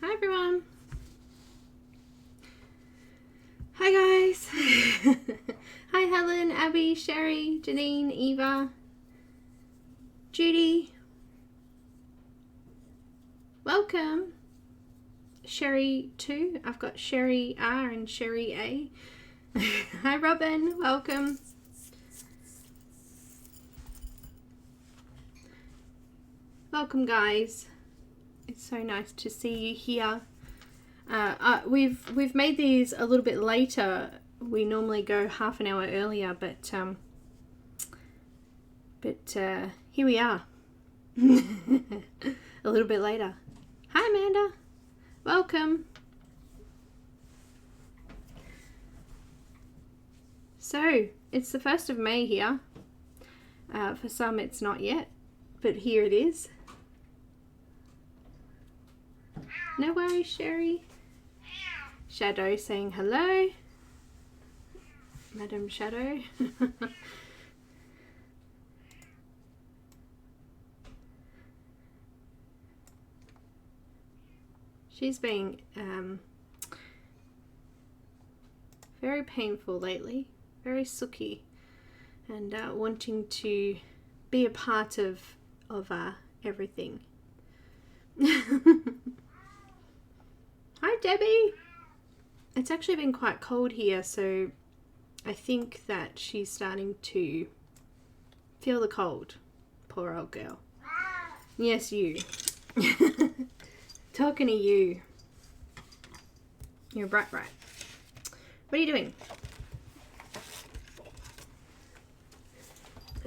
Hi everyone. Hi guys. Hi Helen, Abby, Sherry, Janine, Eva, Judy. Welcome. Sherry 2. I've got Sherry R and Sherry A. Hi Robin, welcome. Welcome guys. It's so nice to see you here. We've made these a little bit later. We normally go half an hour earlier, but here we are. A little bit later. Hi Amanda. Welcome. So it's the 1st of May here. For some it's not yet, but here it is. No worries, Sherry. Shadow saying hello. Madam Shadow. She's been very painful lately, very sooky, and wanting to be a part of everything. Hi Debbie! It's actually been quite cold here, so I think that she's starting to feel the cold. Poor old girl. Yes, you. Talking to you. You're bright. What are you doing?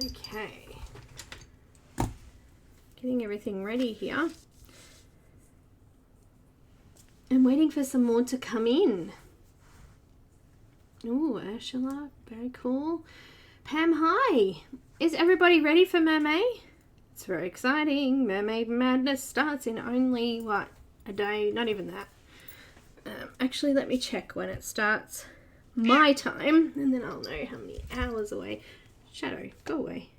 Okay. Getting everything ready here. I'm waiting for some more to come in. Oh, Ursula, very cool. Pam, hi. Is everybody ready for Mermaid? It's very exciting. Mermaid Madness starts in only, what, a day? Not even that. Actually, let me check when it starts. My time, and then I'll know how many hours away. Shadow, go away.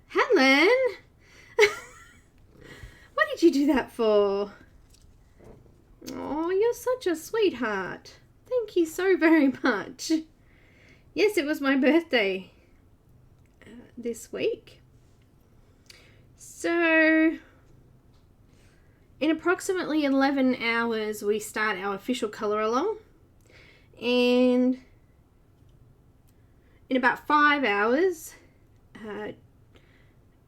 Helen! What did you do that for? Oh, you're such a sweetheart. Thank you so very much. Yes, it was my birthday this week. So, in approximately 11 hours, we start our official colour along. And in about 5 hours,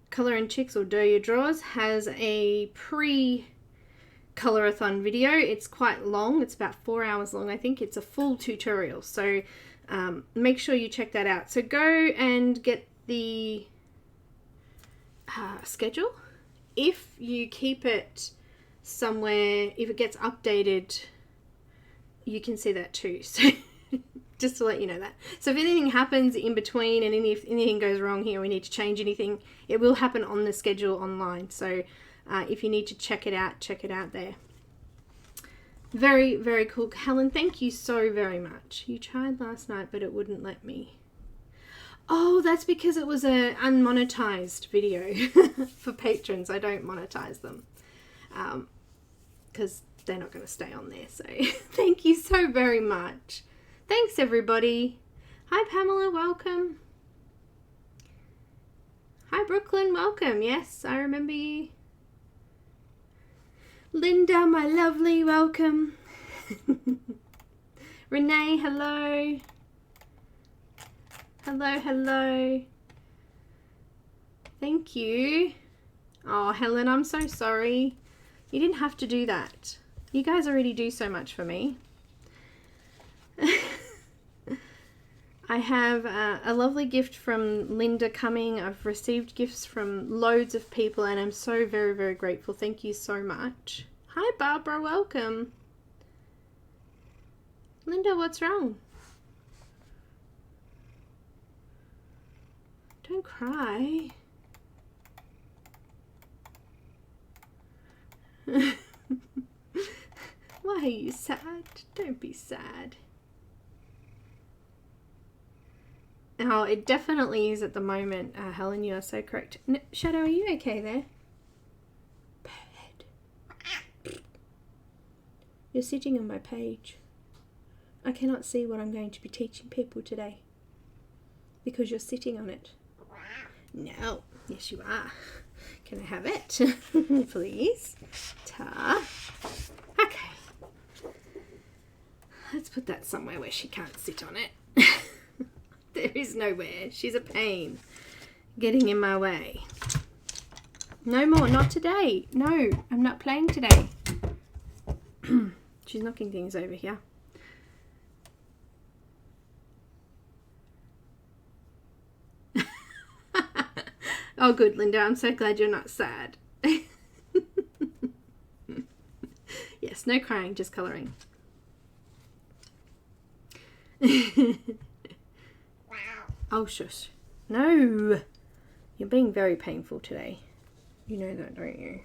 Colour and Chicks or Do Your Draws has a colorathon video. It's quite long. It's about 4 hours long. I think it's a full tutorial. So make sure you check that out. So go and get the schedule. If you keep it somewhere, if it gets updated, you can see that too. So just to let you know that. So if anything happens in between and if anything goes wrong here, we need to change anything, it will happen on the schedule online. So if you need to check it out there. Very, very cool. Helen, thank you so very much. You tried last night, but it wouldn't let me. Oh, that's because it was an unmonetized video for patrons. I don't monetize them because they're not going to stay on there. So thank you so very much. Thanks, everybody. Hi, Pamela. Welcome. Hi, Brooklyn. Welcome. Yes, I remember you. Linda, my lovely, welcome. Renee, hello. Hello. Thank you. Oh, Helen, I'm so sorry. You didn't have to do that. You guys already do so much for me. I have a lovely gift from Linda coming. I've received gifts from loads of people and I'm so very, very grateful. Thank you so much. Hi, Barbara. Welcome. Linda, what's wrong? Don't cry. Why are you sad? Don't be sad. Oh, it definitely is at the moment. Helen, you are so correct. Shadow, are you okay there? Bird. You're sitting on my page. I cannot see what I'm going to be teaching people today because you're sitting on it. No. Yes, you are. Can I have it? Please. Ta. Okay. Let's put that somewhere where she can't sit on it. There is nowhere. She's a pain. Getting in my way. No more. Not today. No, I'm not playing today. She's knocking things over here. Oh, good, Linda. I'm so glad you're not sad. Yes, no crying, just colouring. Oh, shush. No. You're being very painful today. You know that, don't you?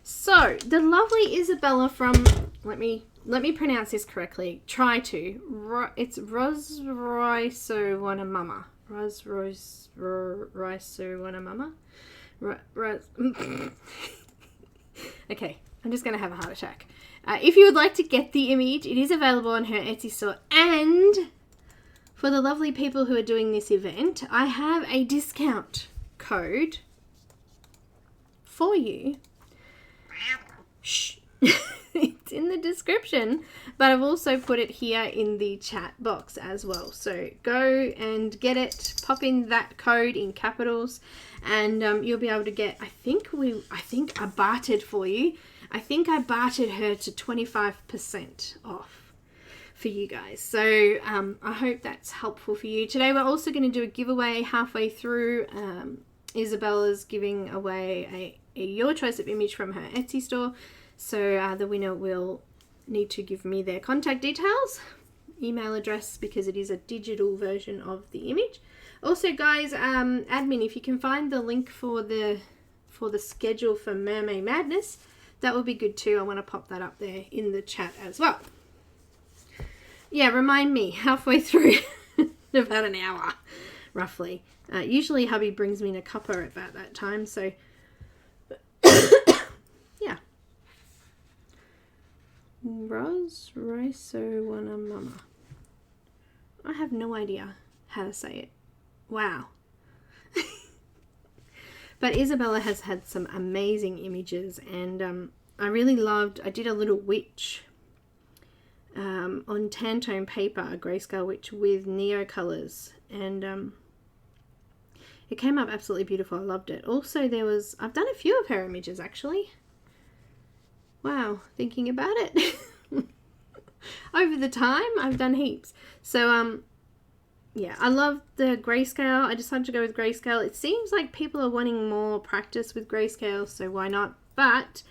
So, the lovely Isabella from... Let me pronounce this correctly. Try to. It's Rozrysowanamama. Rozrysowanamama. Okay, I'm just going to have a heart attack. If you would like to get the image, it is available on her Etsy store. And for the lovely people who are doing this event, I have a discount code for you. Shh. It's in the description, but I've also put it here in the chat box as well. So go and get it, pop in that code in capitals, and you'll be able to get, I think I bartered for you. I think I bartered her to 25% off for you guys. So I hope that's helpful for you. Today we're also going to do a giveaway halfway through. Isabella's giving away a your choice of image from her Etsy store. So the winner will need to give me their contact details, email address, because it is a digital version of the image. Also, guys, admin, if you can find the link for the schedule for Mermaid Madness, that would be good too. I want to pop that up there in the chat as well. Yeah, remind me halfway through, about an hour, roughly. Usually hubby brings me in a cuppa at about that time, so yeah. Rozrysowanamama. I have no idea how to say it. Wow. But Isabella has had some amazing images, and I really loved, I did a little witch on Tantone paper, a grayscale witch with Neo colours, and it came up absolutely beautiful. I loved it. Also, I've done a few of her images actually. Wow, thinking about it. Over the time, I've done heaps. So, yeah, I love the grayscale. I decided to go with grayscale. It seems like people are wanting more practice with grayscale, so why not? But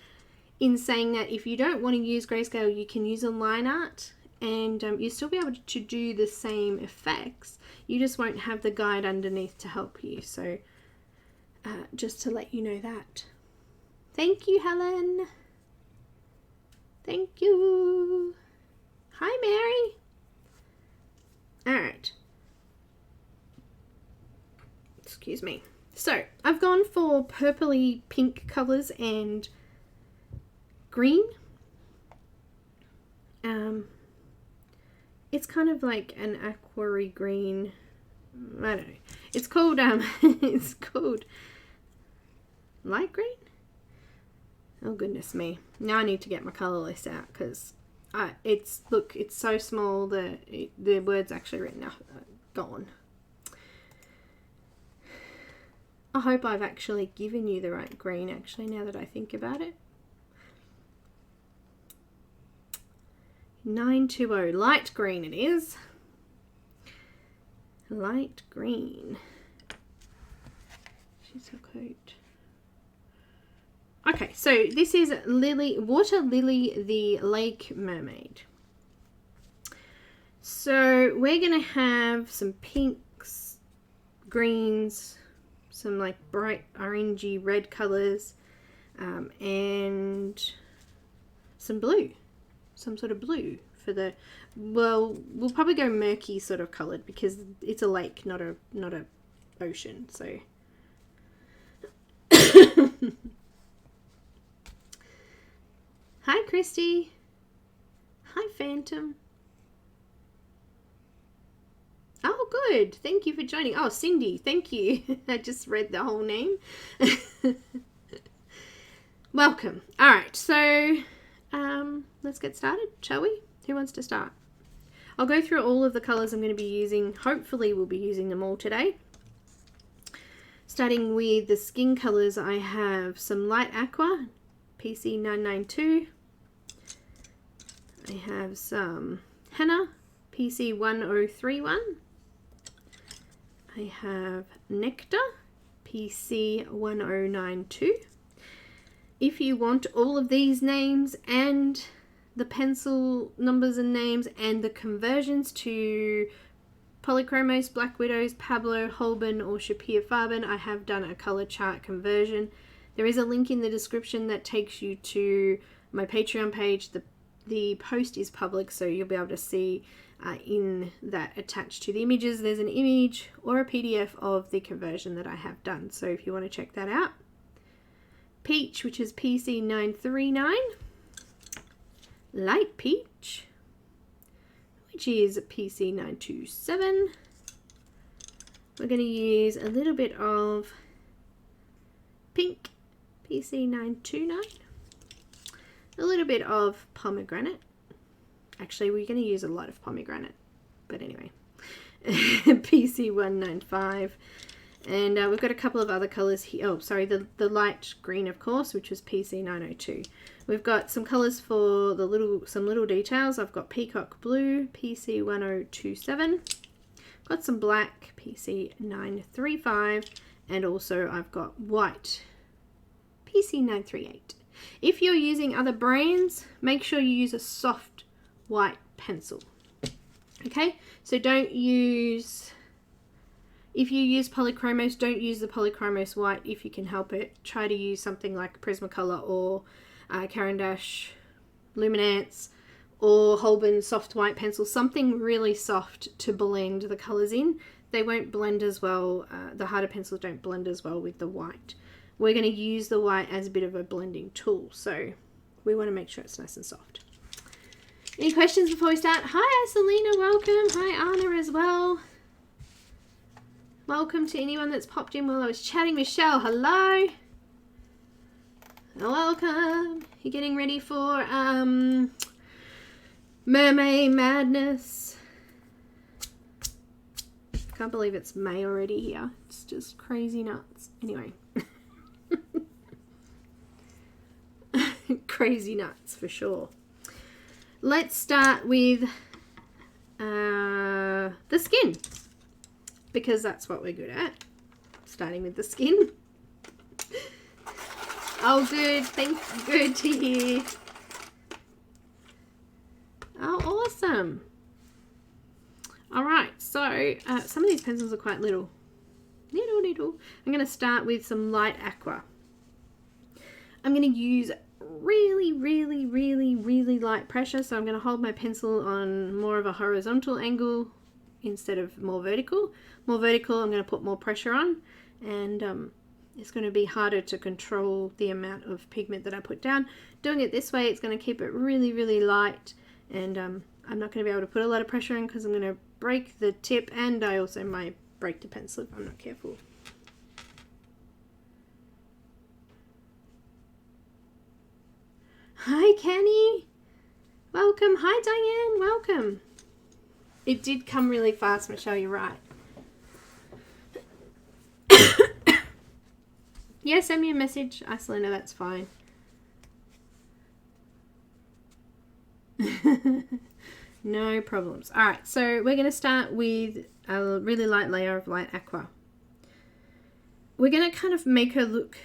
in saying that, if you don't want to use grayscale, you can use a line art, and you'll still be able to do the same effects. You just won't have the guide underneath to help you. So, just to let you know that. Thank you, Helen. Thank you. Hi, Mary. All right. Excuse me. So, I've gone for purpley pink colours and green. It's kind of like an aquary green. I don't know. It's called it's called light green. Oh goodness me! Now I need to get my colour list out because it's so small. The words actually written out gone. I hope I've actually given you the right green. Actually, now that I think about it, 920 light green it is. Light green. She's so cute. Okay, so this is Water Lily, the Lake Mermaid. So we're going to have some pinks, greens, some like bright orangey red colours, and some blue, some sort of blue for the, well, we'll probably go murky sort of coloured because it's a lake, not a ocean, so. Hi, Christy. Hi, Phantom. Oh, good. Thank you for joining. Oh, Cindy, thank you. I just read the whole name. Welcome. All right, so let's get started, shall we? Who wants to start? I'll go through all of the colours I'm going to be using. Hopefully we'll be using them all today. Starting with the skin colours, I have some light aqua, PC992. I have some henna, PC1031. I have nectar, PC1092. If you want all of these names and the pencil numbers and names and the conversions to Polychromos, Black Widows, Pablo, Holbein or Schpirerr Farben, I have done a color chart conversion. There is a link in the description that takes you to my Patreon page. The post is public, so you'll be able to see in that attached to the images, there's an image or a PDF of the conversion that I have done. So if you want to check that out. Peach, which is PC939. Light peach, which is PC927. We're going to use a little bit of pink, PC929. A little bit of pomegranate. Actually, we're going to use a lot of pomegranate, but anyway. PC195. And we've got a couple of other colours here. Oh, sorry, the light green, of course, which was PC902. We've got some colours for the some little details. I've got peacock blue, PC1027. Got some black, PC935. And also I've got white, PC938. If you're using other brands, make sure you use a soft white pencil. Okay, so don't use... If you use Polychromos, don't use the Polychromos white if you can help it. Try to use something like Prismacolor or Caran, Luminance or Holbein soft white pencil. Something really soft to blend the colours in. They won't blend as well. The harder pencils don't blend as well with the white. We're going to use the white as a bit of a blending tool. So we want to make sure it's nice and soft. Any questions before we start? Hi, Selena, welcome. Hi, Anna as well. Welcome to anyone that's popped in while I was chatting. Michelle, hello. Welcome. You're getting ready for Mermaid Madness. Can't believe it's May already here. It's just crazy nuts. Anyway. Crazy nuts for sure. Let's start with the skin, because that's what we're good at, starting with the skin. Oh, good. Thanks. Good to hear. Oh, awesome. All right. So some of these pencils are quite little. Little. I'm going to start with some light aqua. I'm going to use really light pressure. So I'm going to hold my pencil on more of a horizontal angle instead of more vertical. More vertical, I'm going to put more pressure on, and it's going to be harder to control the amount of pigment that I put down. Doing it this way, it's going to keep it really light, and I'm not going to be able to put a lot of pressure in because I'm going to break the tip, and I also might break the pencil if I'm not careful. Hi, Kenny. Welcome. Hi, Diane. Welcome. It did come really fast, Michelle. You're right. Yeah, send me a message, Isolina. That's fine. No problems. All right, so we're going to start with a really light layer of light aqua. We're going to kind of make her look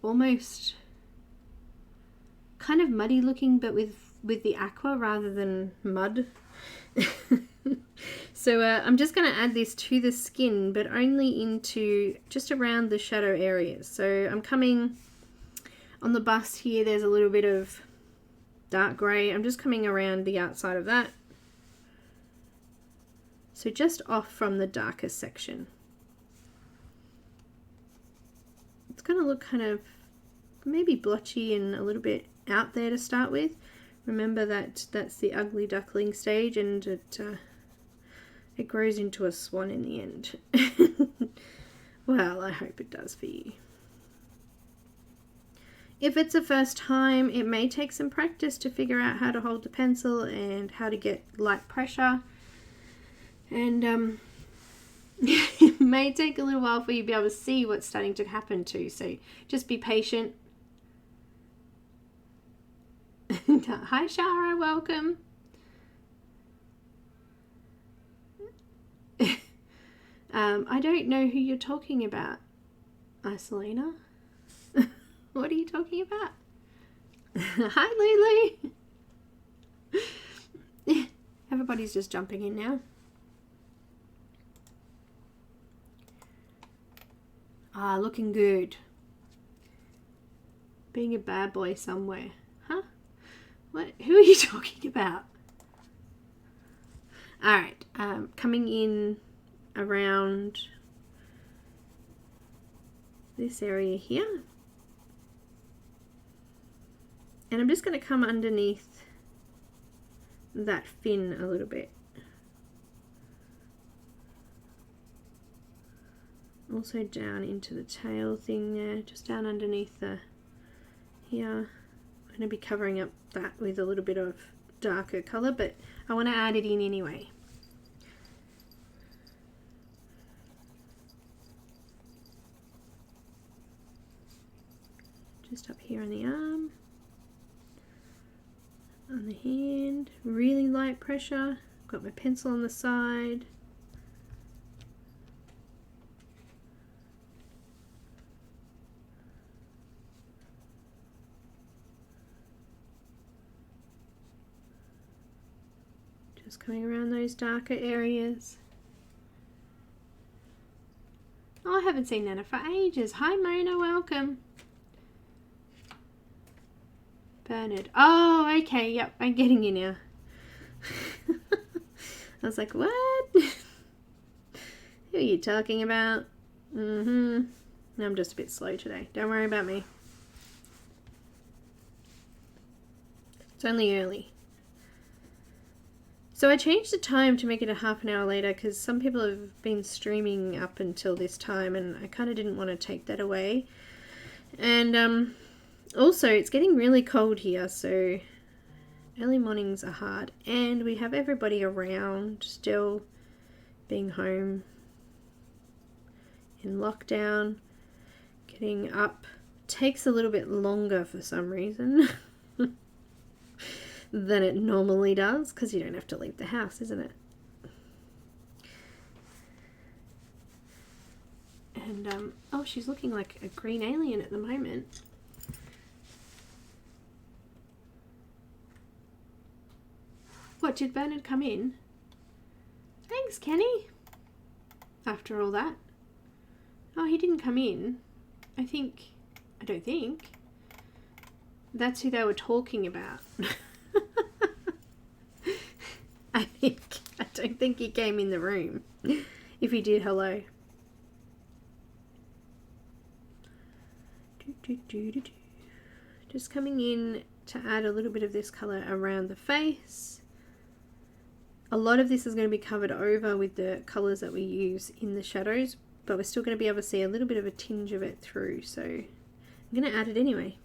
almost kind of muddy looking, but with the aqua rather than mud. So I'm just going to add this to the skin, but only into just around the shadow areas. So I'm coming on the bust here, there's a little bit of dark grey. I'm just coming around the outside of that. So just off from the darker section. It's going to look kind of maybe blotchy and a little bit out there to start with. Remember that that's the ugly duckling stage, and it grows into a swan in the end. Well, I hope it does for you. If it's the first time, it may take some practice to figure out how to hold the pencil and how to get light pressure. And it may take a little while for you to be able to see what's starting to happen too. So just be patient. Hi Shara, welcome. I don't know who you're talking about, Isolina. What are you talking about? Hi Lulu. Everybody's just jumping in now. Ah, looking good. Being a bad boy somewhere. Huh? What? Who are you talking about? Alright, coming in around this area here. And I'm just going to come underneath that fin a little bit. Also down into the tail thing there, just down underneath the here. I'm going to be covering up that with a little bit of darker colour, but I want to add it in anyway. Just up here on the arm, on the hand, really light pressure. Got my pencil on the side. Just coming around those darker areas. Oh, I haven't seen Neenah for ages. Hi Mona, welcome. Bernard. Oh, okay, yep, I'm getting you now. I was like, what? Who are you talking about? I'm just a bit slow today. Don't worry about me. It's only early. So I changed the time to make it a half an hour later because some people have been streaming up until this time, and I kind of didn't want to take that away. And also, it's getting really cold here, so early mornings are hard, and we have everybody around still being home in lockdown. Getting up takes a little bit longer for some reason than it normally does, because you don't have to leave the house, isn't it? And oh, she's looking like a green alien at the moment. What, did Bernard come in? Thanks, Kenny. After all that. Oh, he didn't come in. I don't think. That's who they were talking about. I don't think he came in the room. If he did, hello. Just coming in to add a little bit of this colour around the face. A lot of this is going to be covered over with the colours that we use in the shadows, but we're still going to be able to see a little bit of a tinge of it through, so I'm going to add it anyway.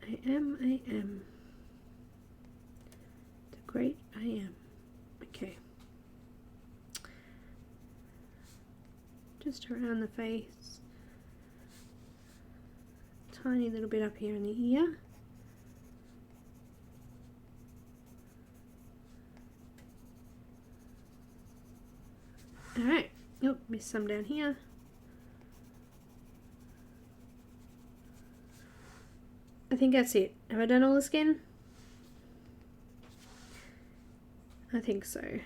I am. The great I am. Okay. Just around the face. Tiny little bit up here in the ear. Alright. Oh, missed some down here. I think that's it. Have I done all the skin? I think so.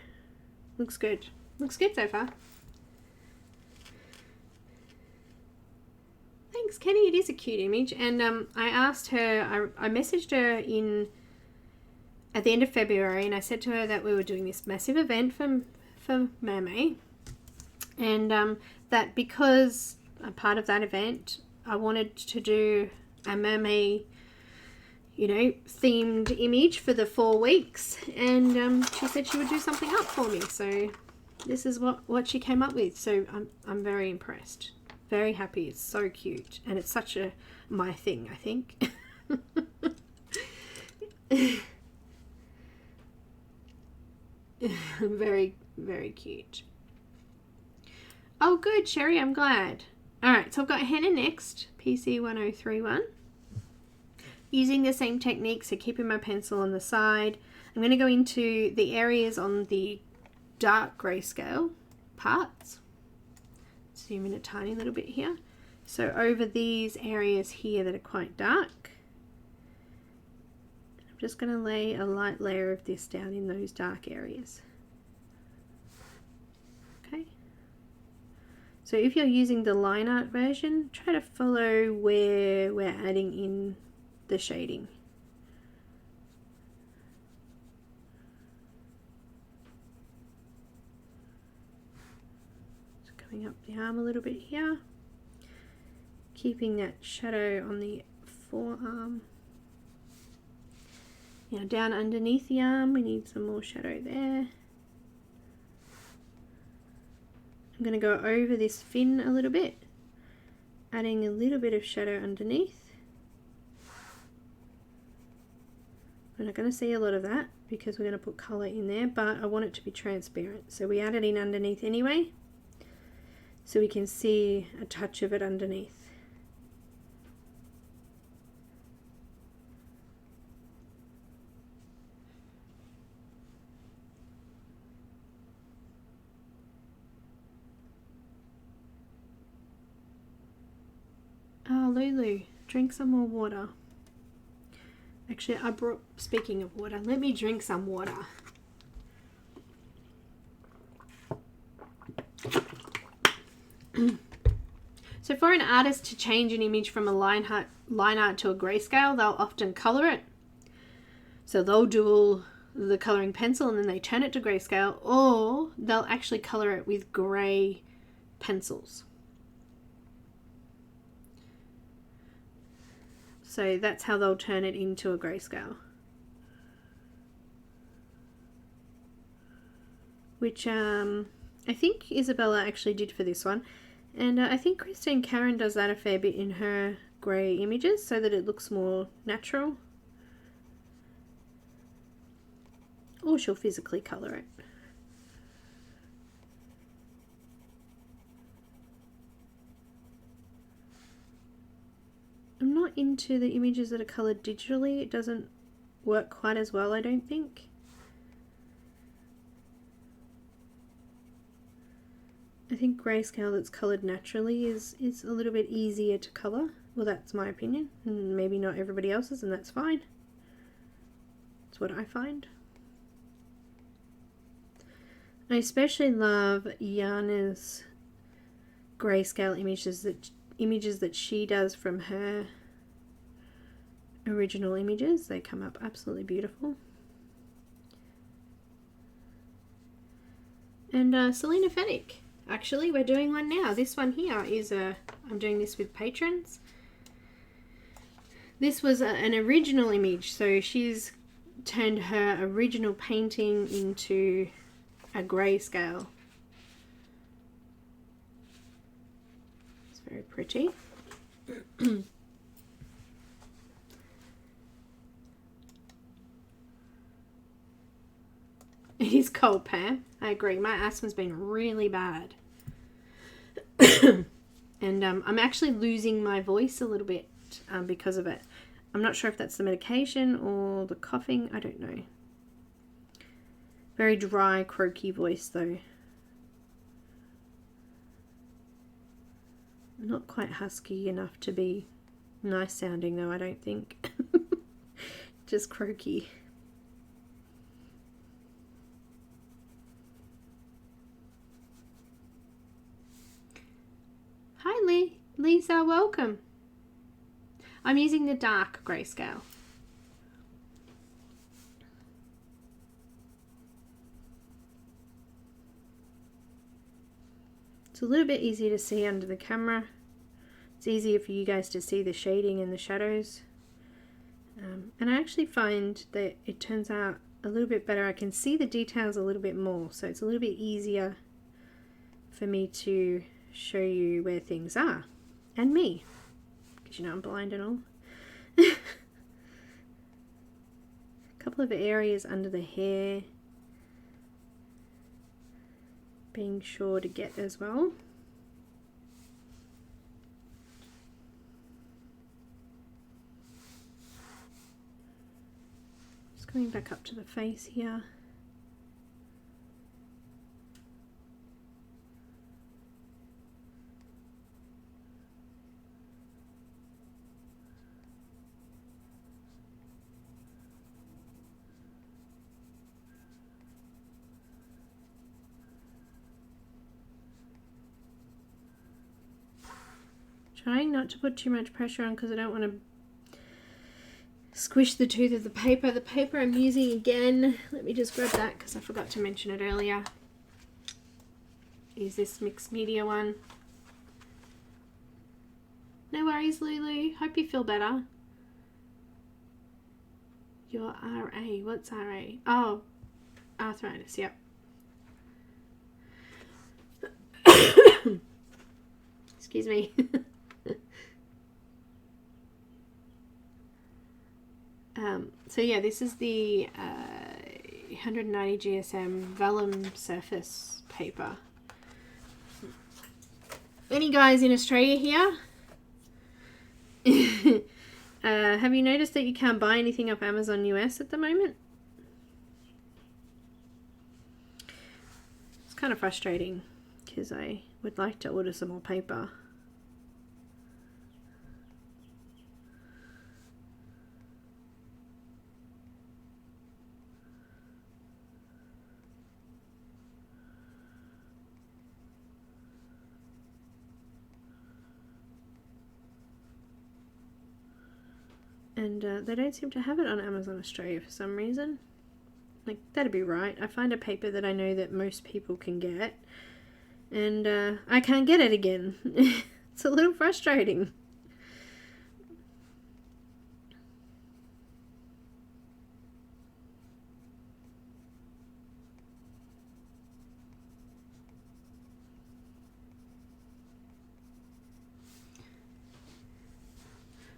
Looks good. Looks good so far. Thanks, Kenny. It is a cute image. And I asked her, I messaged her at the end of February, and I said to her that we were doing this massive event for MERMAID. And that because a part of that event, I wanted to do a mermaid, you know, themed image for the 4 weeks, and she said she would do something up for me. So this is what she came up with. So I'm very impressed, very happy. It's so cute, and it's such a my thing, I think. Very, very cute. Oh, good, Sherry. I'm glad. All right, so I've got henna next, PC 1031. Using the same technique, so keeping my pencil on the side. I'm going to go into the areas on the dark grayscale parts. Zoom in a tiny little bit here. So over these areas here that are quite dark, I'm just going to lay a light layer of this down in those dark areas. Okay. So if you're using the line art version, try to follow where we're adding in the shading. So coming up the arm a little bit here, keeping that shadow on the forearm. Now down underneath the arm, we need some more shadow there. I'm going to go over this fin a little bit, adding a little bit of shadow underneath. We're not going to see a lot of that because we're going to put colour in there, but I want it to be transparent. So we add it in underneath anyway, so we can see a touch of it underneath. Oh, Lulu, drink some more water. Actually, I brought, speaking of water, let me drink some water. So for an artist to change an image from a line art to a grayscale, they'll often colour it. So they'll do all the colouring pencil and then they turn it to grayscale, or they'll actually colour it with grey pencils. So that's how they'll turn it into a grayscale. Which I think Isabella actually did for this one. And I think Crest and Caran does that a fair bit in her grey images so that it looks more natural. Or she'll physically colour it. I'm not into the images that are coloured digitally. It doesn't work quite as well, I don't think. I think grayscale that's coloured naturally is a little bit easier to colour. Well, that's my opinion. And maybe not everybody else's, and that's fine. That's what I find. I especially love Yana's grayscale images that she does from her original images. They come up absolutely beautiful. And Selena Fennick, actually we're doing one now. This one here is I'm doing this with patrons. This was an original image, so she's turned her original painting into a grayscale. It's very pretty. It is cold, Pam. I agree. My asthma's been really bad. And I'm actually losing my voice a little bit because of it. I'm not sure if that's the medication or the coughing. I don't know. Very dry, croaky voice though. Not quite husky enough to be nice sounding though, I don't think. Just croaky. Hi Lisa, welcome. I'm using the dark grayscale. a little bit easier to see under the camera. It's easier for you guys to see the shading and the shadows. And I actually find that it turns out a little bit better. I can see the details a little bit more, so it's a little bit easier for me to show you where things are. And me, because you know I'm blind and all. A couple of areas under the hair, being sure to get as well. Going back up to the face here. Trying not to put too much pressure on because I don't want to squish the tooth of the paper. The paper I'm using again, let me just grab that because I forgot to mention it earlier, is this mixed media one. No worries, Lulu. Hope you feel better. Your RA. What's RA? Oh, arthritis. Yep. Excuse me. So yeah, this is the 190 GSM vellum surface paper. Any guys in Australia here? Have you noticed that you can't buy anything off Amazon US at the moment? It's kind of frustrating because I would like to order some more paper. And they don't seem to have it on Amazon Australia for some reason. Like, that'd be right. I find a paper that I know that most people can get, and I can't get it again. It's a little frustrating.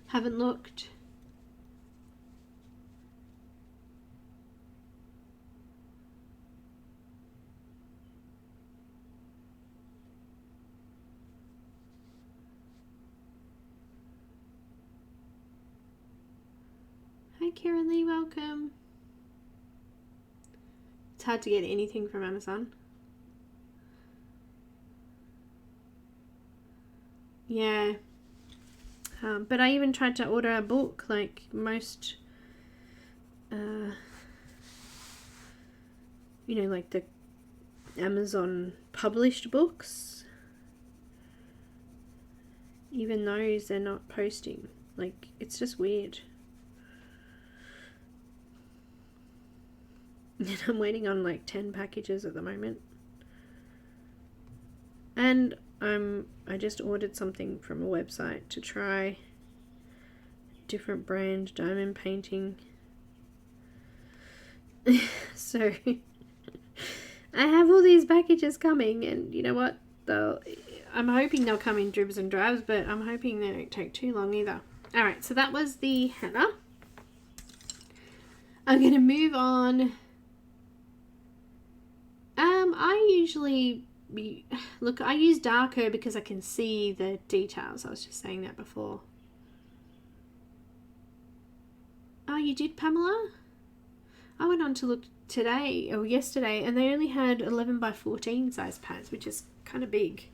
Haven't looked. Hi Karen Lee, welcome. It's hard to get anything from Amazon. Yeah. But I even tried to order a book, like most, you know, like the Amazon published books. Even those they're not posting. Like, it's just weird. And I'm waiting on like 10 packages at the moment. And I just ordered something from a website to try different brand diamond painting. So I have all these packages coming, and you know what? I'm hoping they'll come in dribs and drabs, but I'm hoping they don't take too long either. Alright, so that was the henna. I'm going to move on. I usually look, I use darker because I can see the details. I was just saying that before. Oh, you did, Pamela? I went on to look today or yesterday, and they only had 11 by 14 size pads, which is kind of big.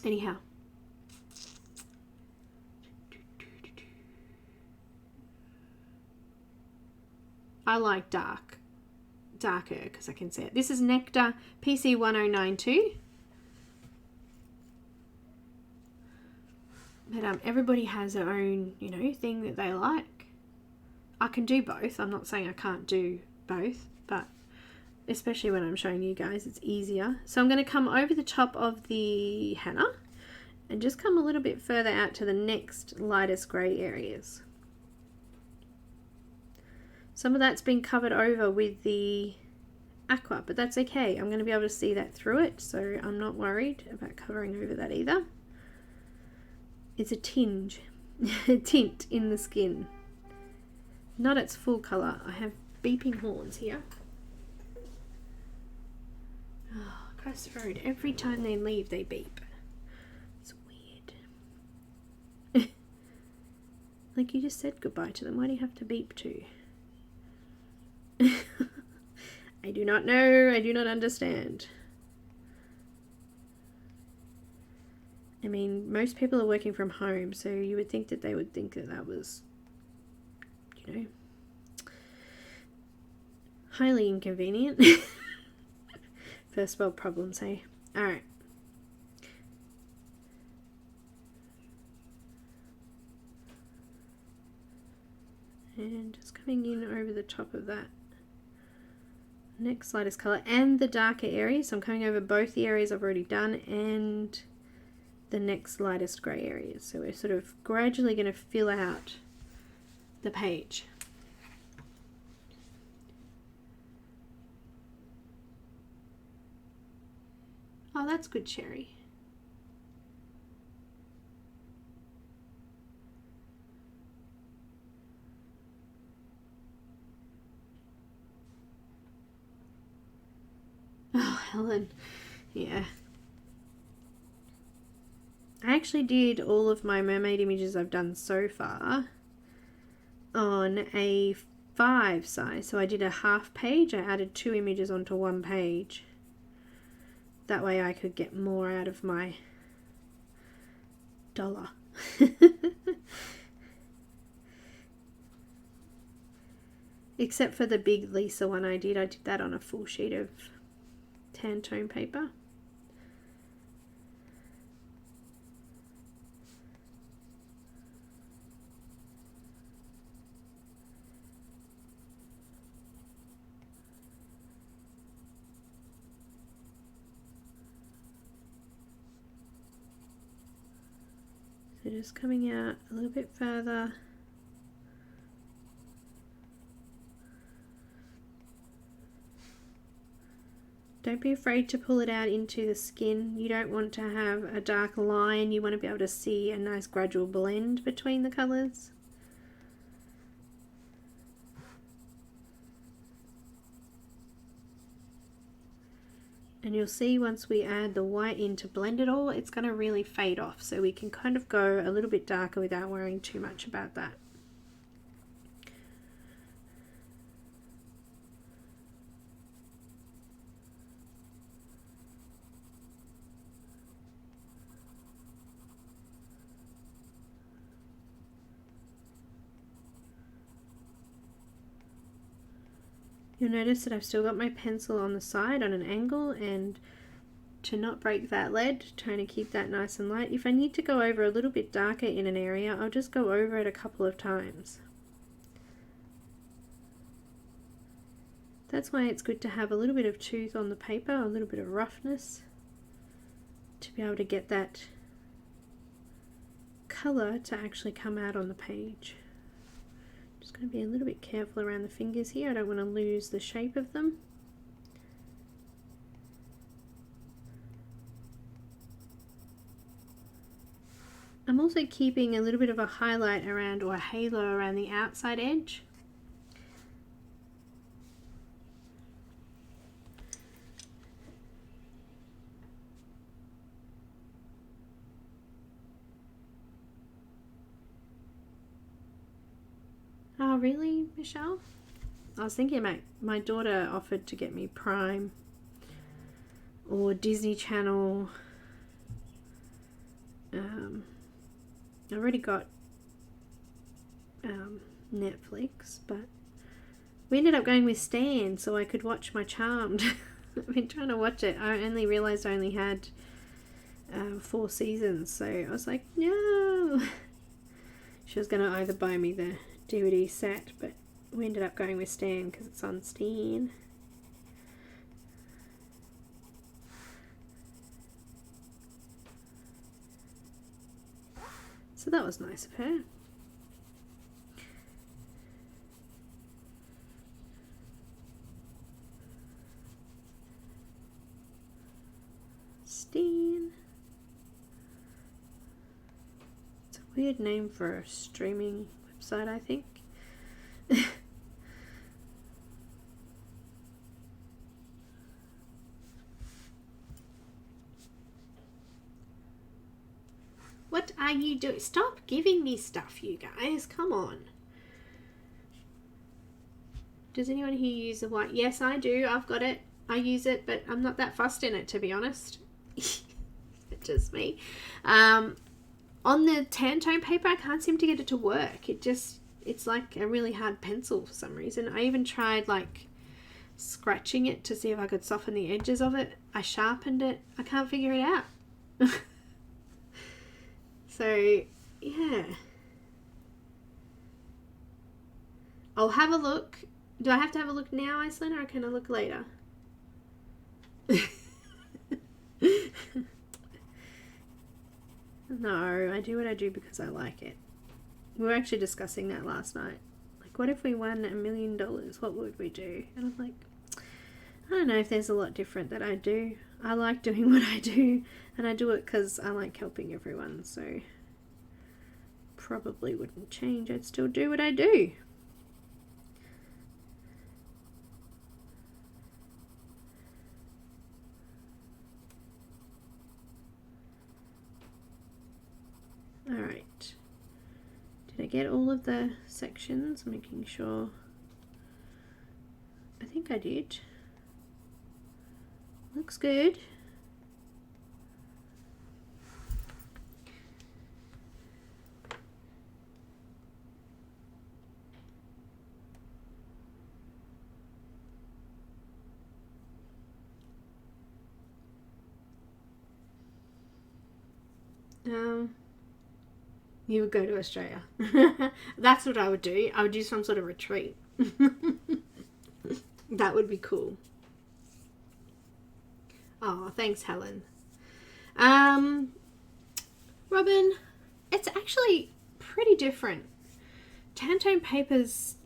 Anyhow. I like darker because I can see it. This is Nectar PC1092. But everybody has their own, you know, thing that they like. I can do both. I'm not saying I can't do both, but especially when I'm showing you guys, it's easier. So I'm going to come over the top of the henna and just come a little bit further out to the next lightest grey areas. Some of that's been covered over with the aqua, but that's okay. I'm going to be able to see that through it, so I'm not worried about covering over that either. It's a tinge, a tint in the skin. Not its full colour. I have beeping horns here. Oh, across the road, every time they leave they beep. It's weird. Like you just said goodbye to them. Why do you have to beep too? I do not know. I do not understand. I mean, most people are working from home, so you would think that they would think that that was, you know, highly inconvenient. First world problems, hey? Alright. And just coming in over the top of that next lightest colour and the darker area. So I'm coming over both the areas I've already done and the next lightest grey areas. So we're sort of gradually going to fill out the page. Oh, that's good, Sherry. Oh, Helen. Yeah. I actually did all of my mermaid images I've done so far on a 5 size. So I did a half page. I added 2 images onto one page. That way I could get more out of my dollar. Except for the big Lisa one I did that on a full sheet of tan tone paper. So just coming out a little bit further. Don't be afraid to pull it out into the skin. You don't want to have a dark line. You want to be able to see a nice gradual blend between the colours. And you'll see once we add the white in to blend it all, it's going to really fade off. So we can kind of go a little bit darker without worrying too much about that. You'll notice that I've still got my pencil on the side on an angle, and to not break that lead, trying to keep that nice and light. If I need to go over a little bit darker in an area, I'll just go over it a couple of times. That's why it's good to have a little bit of tooth on the paper, a little bit of roughness, to be able to get that colour to actually come out on the page. Just going to be a little bit careful around the fingers here. I don't want to lose the shape of them. I'm also keeping a little bit of a highlight around, or a halo around the outside edge. Oh, really, Michelle? I was thinking my daughter offered to get me Prime or Disney Channel. I already got Netflix, but we ended up going with Stan so I could watch my Charmed. I've been trying to watch it. I only realised I only had 4 seasons, so I was like, no. She was going to either buy me the DVD set, but we ended up going with Stan because it's on Stan. So that was nice of her. Steen. It's a weird name for a streaming website, I think. What are you doing? Stop giving me stuff, you guys. Come on. Does anyone here use the white? Yes, I do. I've got it. I use it, but I'm not that fussed in it, to be honest. Just me. On the tan tone paper, I can't seem to get it to work. It's like a really hard pencil for some reason. I even tried like scratching it to see if I could soften the edges of it. I sharpened it. I can't figure it out. So, yeah. I'll have a look. Do I have to have a look now, Iceland, or can I look later? No, I do what I do because I like it. We were actually discussing that last night. Like, what if we won $1 million? What would we do? And I'm like, I don't know if there's a lot different that I do. I like doing what I do, and I do it because I like helping everyone, so probably wouldn't change. I'd still do what I do. Alright. Did I get all of the sections? Making sure. I think I did. Looks good. You would go to Australia. That's what I would do. I would do some sort of retreat. That would be cool. Oh, thanks, Helen. Robin, it's actually pretty different. Tantone papers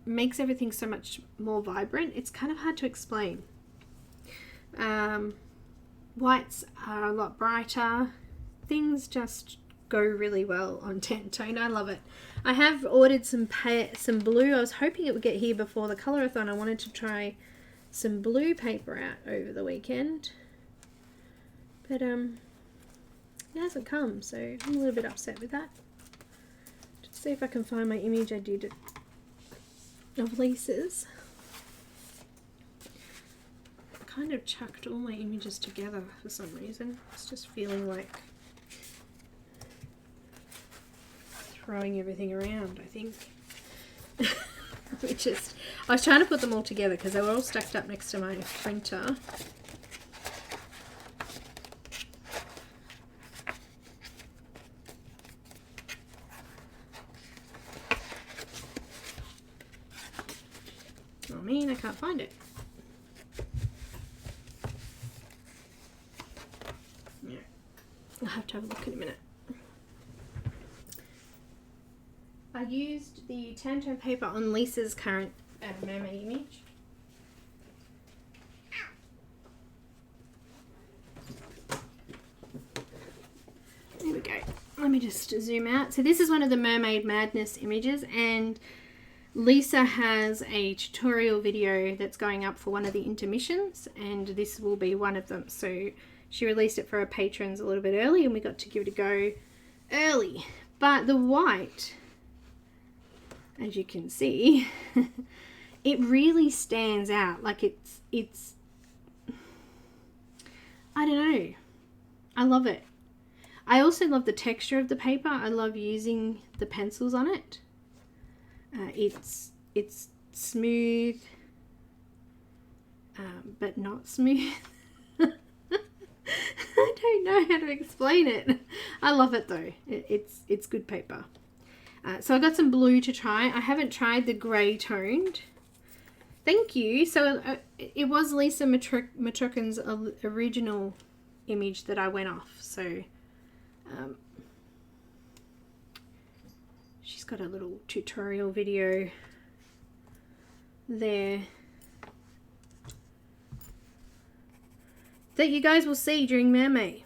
makes everything so much more vibrant. It's kind of hard to explain. Whites are a lot brighter. Things just go really well on Tantone. I love it. I have ordered some blue. I was hoping it would get here before the colorathon. I wanted to try some blue paper out over the weekend, but it hasn't come, so I'm a little bit upset with that. Just see if I can find my image I did of Lisa's. I kind of chucked all my images together for some reason. It's just feeling like throwing everything around, I think. I was trying to put them all together because they were all stacked up next to my printer. Oh man, I can't find it. Yeah, I'll have to have a look in a minute. I used the Tantone paper on Lisa's current mermaid image. There we go. Let me just zoom out. So this is one of the Mermaid Madness images, and Lisa has a tutorial video that's going up for one of the intermissions, and this will be one of them. So she released it for her patrons a little bit early, and we got to give it a go early. But the white, as you can see, it really stands out. Like it's I don't know. I love it. I also love the texture of the paper. I love using the pencils on it. It's smooth, but not smooth. I don't know how to explain it. I love it though. It's good paper. So I got some blue to try. I haven't tried the grey toned. Thank you. So it was Lisa Matrokin's original image that I went off. So just got a little tutorial video there that you guys will see during Mermaid.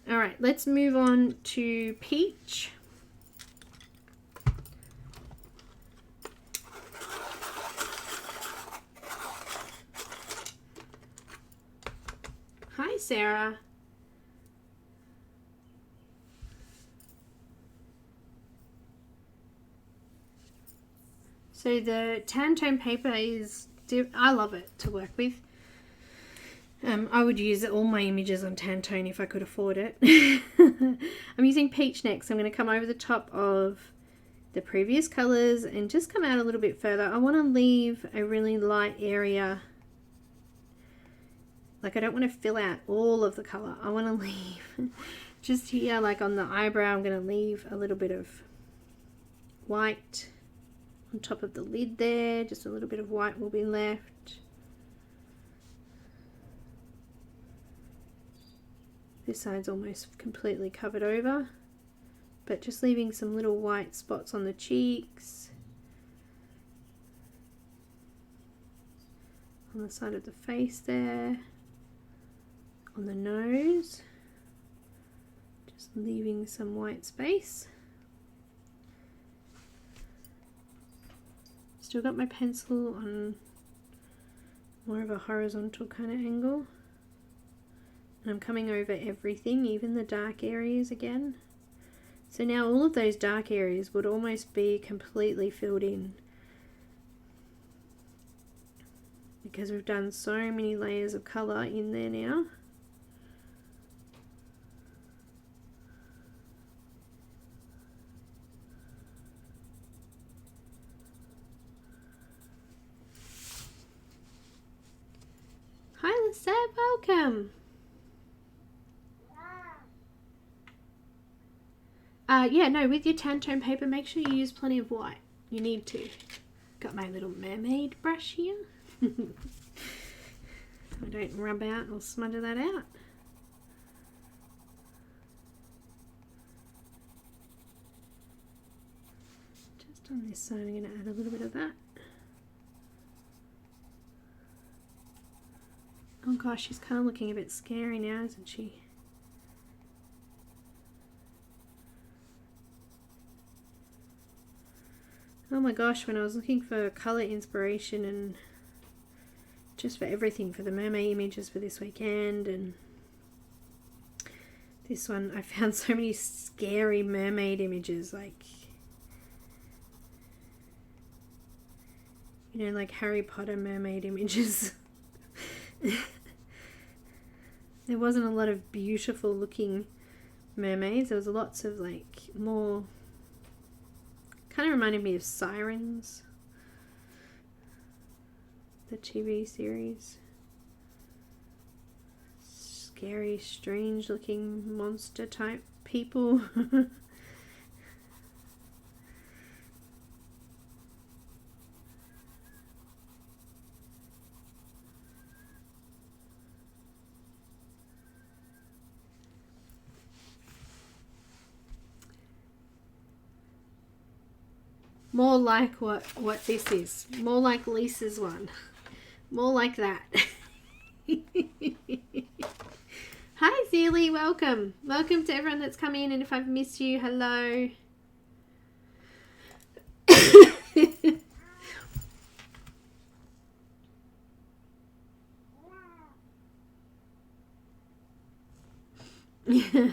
Alright, let's move on to Peach. Hi, Sarah. So the tan tone paper is, I love it to work with. I would use all my images on tan tone if I could afford it. I'm using Peach next. I'm going to come over the top of the previous colours and just come out a little bit further. I want to leave a really light area. Like I don't want to fill out all of the colour. I want to leave just here, like on the eyebrow, I'm going to leave a little bit of white on top of the lid there. Just a little bit of white will be left. This side's almost completely covered over, but just leaving some little white spots on the cheeks, on the side of the face there, on the nose, just leaving some white space. Still got my pencil on more of a horizontal kind of angle. And I'm coming over everything, even the dark areas again. So now all of those dark areas would almost be completely filled in, because we've done so many layers of colour in there now. Hi Lisette, welcome. Yeah, no, with your tan tone paper, make sure you use plenty of white. You need to. Got my little mermaid brush here. I don't rub out or smudge that out. Just on this side, I'm going to add a little bit of that. Oh gosh, she's kind of looking a bit scary now, isn't she? Oh my gosh, when I was looking for colour inspiration and just for everything, for the mermaid images for this weekend and this one, I found so many scary mermaid images, like, you know, like Harry Potter mermaid images. There wasn't a lot of beautiful looking mermaids. There was lots of like more, kind of reminded me of Sirens, the TV series. Scary, strange looking monster type people. More like what this is. More like Lisa's one. More like that. Hi Zealy, welcome. Welcome to everyone that's come in, and if I've missed you, hello.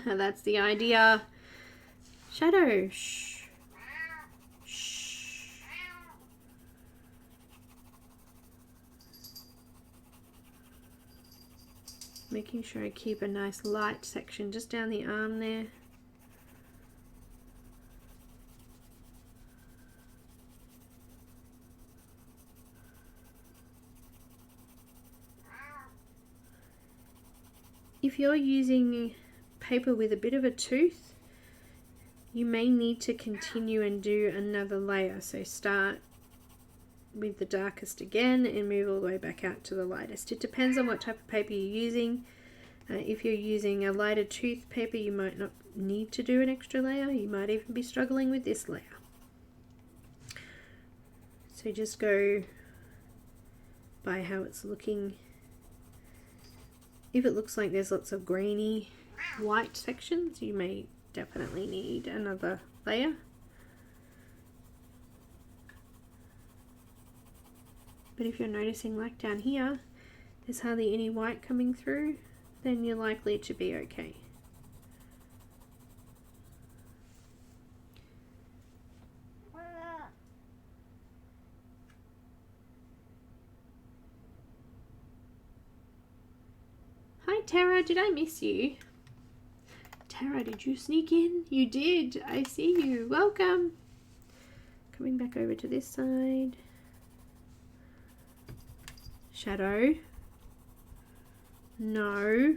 That's the idea. Shadow. Shh. Making sure I keep a nice light section just down the arm there. If you're using paper with a bit of a tooth, you may need to continue and do another layer. So start with the darkest again and move all the way back out to the lightest. It depends on what type of paper you're using. If you're using a lighter tooth paper, you might not need to do an extra layer. You might even be struggling with this layer. So just go by how it's looking. If it looks like there's lots of grainy white sections, you may definitely need another layer. But if you're noticing, like down here, there's hardly any white coming through, then you're likely to be okay. Hi Tara, did I miss you? Tara, did you sneak in? You did. I see you. Welcome. Coming back over to this side. Shadow. No.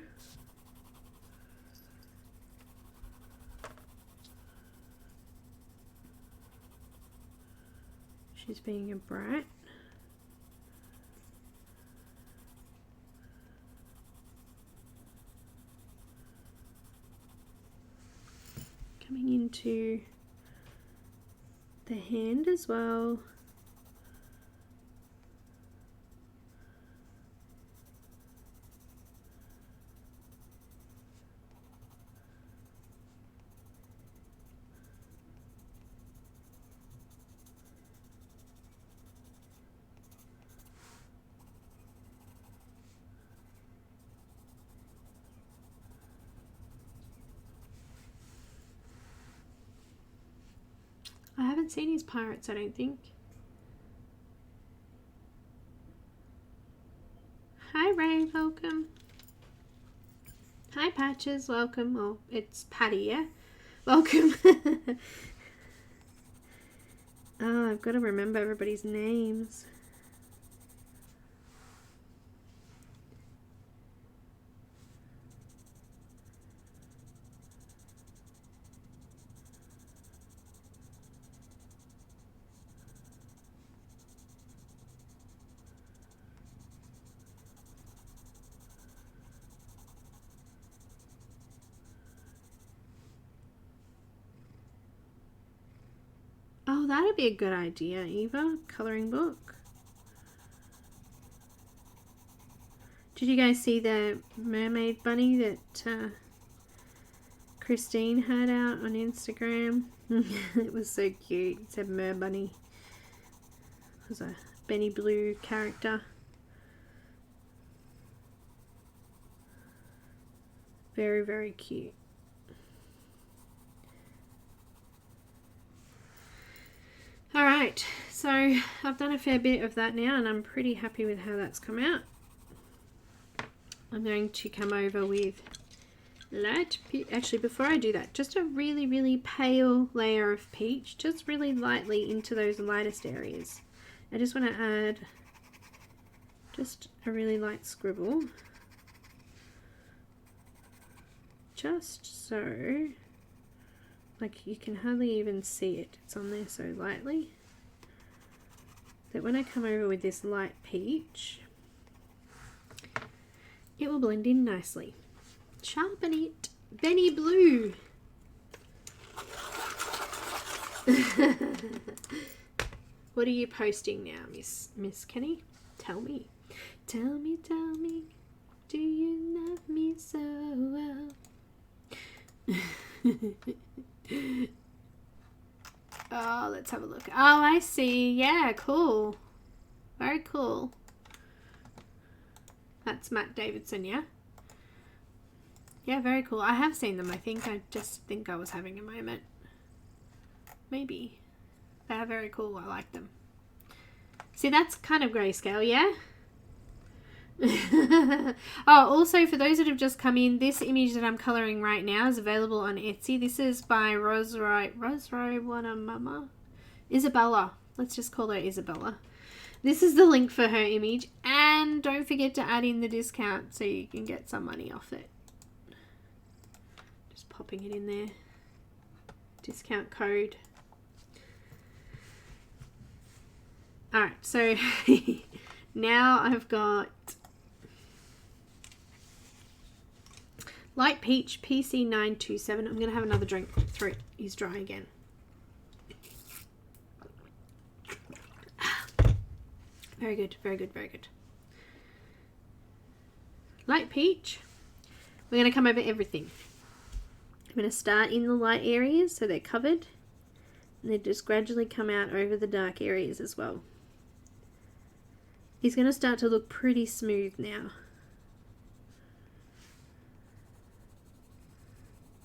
She's being a brat. Coming into the hand as well. I haven't seen his pirates, I don't think. Hi Ray, welcome. Hi Patches, welcome. Oh, it's Patty, yeah? Welcome. Oh, I've got to remember everybody's names. Oh, that'd be a good idea, Eva. Coloring book. Did you guys see the mermaid bunny that Christine had out on Instagram? It was so cute. It said Mer Bunny. It was a Benny Blue character. Very, very cute. Alright, so I've done a fair bit of that now and I'm pretty happy with how that's come out. I'm going to come over with light peach. Actually, before I do that, just a really, really pale layer of peach, just really lightly into those lightest areas. I just want to add just a really light scribble. Just so, like you can hardly even see it. It's on there so lightly that when I come over with this light peach, it will blend in nicely. Sharpen it. Benny Blue. What are you posting now, Miss Kenny? Tell me. Tell me, tell me. Do you love me so well? Oh, let's have a look. Oh, I see. Yeah, cool. Very cool. That's Matt Davidson, yeah? Yeah, very cool. I have seen them, I think. I just think I was having a moment. Maybe. They are very cool. I like them. See, that's kind of grayscale, yeah? Oh, also for those that have just come in, this image that I'm colouring right now is available on Etsy. This is by Rozrysowanamama. Isabella. Let's just call her Isabella. This is the link for her image, and don't forget to add in the discount so you can get some money off it. Just popping it in there. Discount code. Alright, so now I've got Light Peach PC927. I'm going to have another drink. Throat is dry again. Very good, very good, very good. Light Peach. We're going to come over everything. I'm going to start in the light areas so they're covered. And then just gradually come out over the dark areas as well. It's going to start to look pretty smooth now.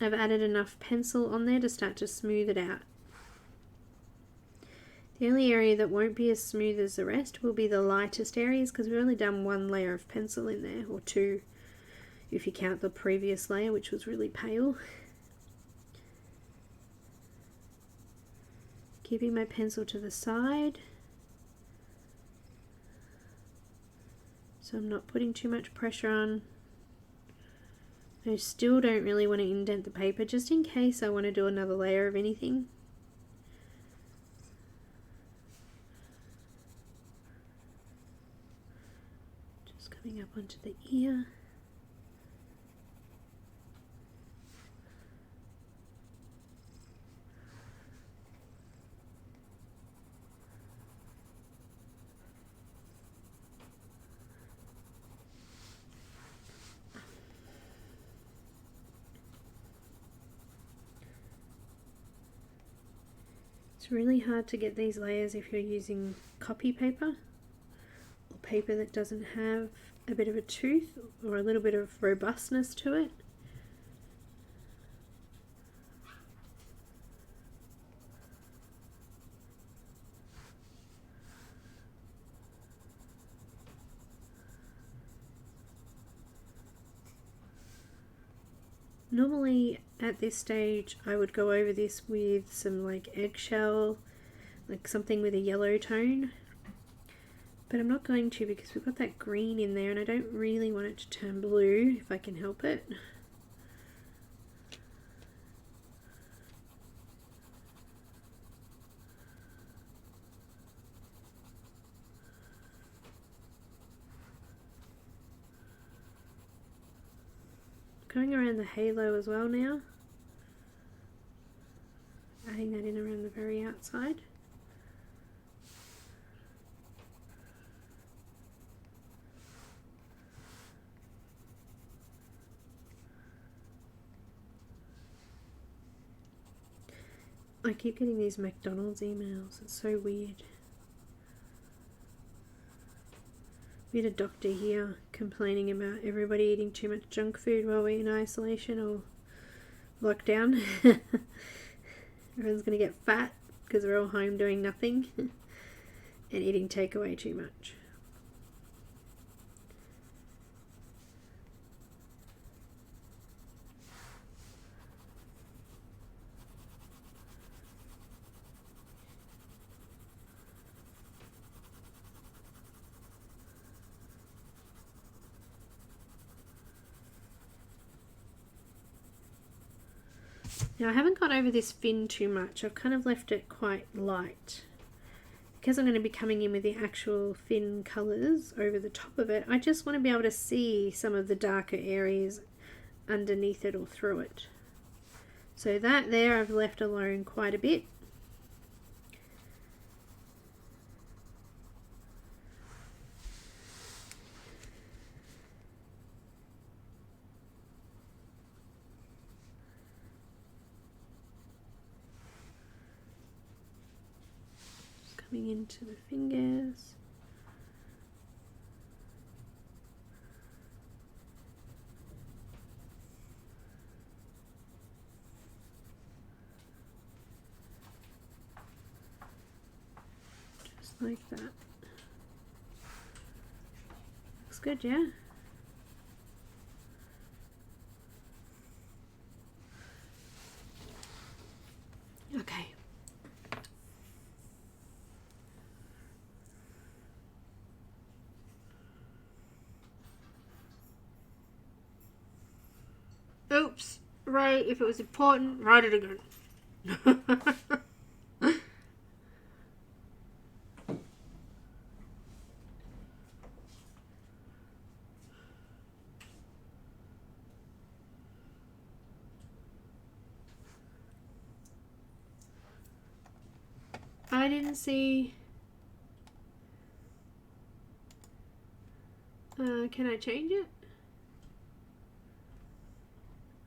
I've added enough pencil on there to start to smooth it out. The only area that won't be as smooth as the rest will be the lightest areas, because we've only done one layer of pencil in there, or two if you count the previous layer, which was really pale. Keeping my pencil to the side, so I'm not putting too much pressure on. I still don't really want to indent the paper, just in case I want to do another layer of anything. Just coming up onto the ear. It's really hard to get these layers if you're using copy paper or paper that doesn't have a bit of a tooth or a little bit of robustness to it. Normally at this stage I would go over this with some like eggshell, like something with a yellow tone, but I'm not going to because we've got that green in there and I don't really want it to turn blue if I can help it. Going around the halo as well now, adding that in around the very outside. I keep getting these McDonald's emails, it's so weird. We had a doctor here complaining about everybody eating too much junk food while we're in isolation or lockdown. Everyone's going to get fat because we're all home doing nothing and eating takeaway too much. Now I haven't gone over this fin too much, I've kind of left it quite light. Because I'm going to be coming in with the actual fin colours over the top of it, I just want to be able to see some of the darker areas underneath it or through it. So that there I've left alone quite a bit. Coming into the fingers. Just like that. Looks good, yeah? Okay. Oops, right, if it was important, write it again. I didn't see. Can I change it?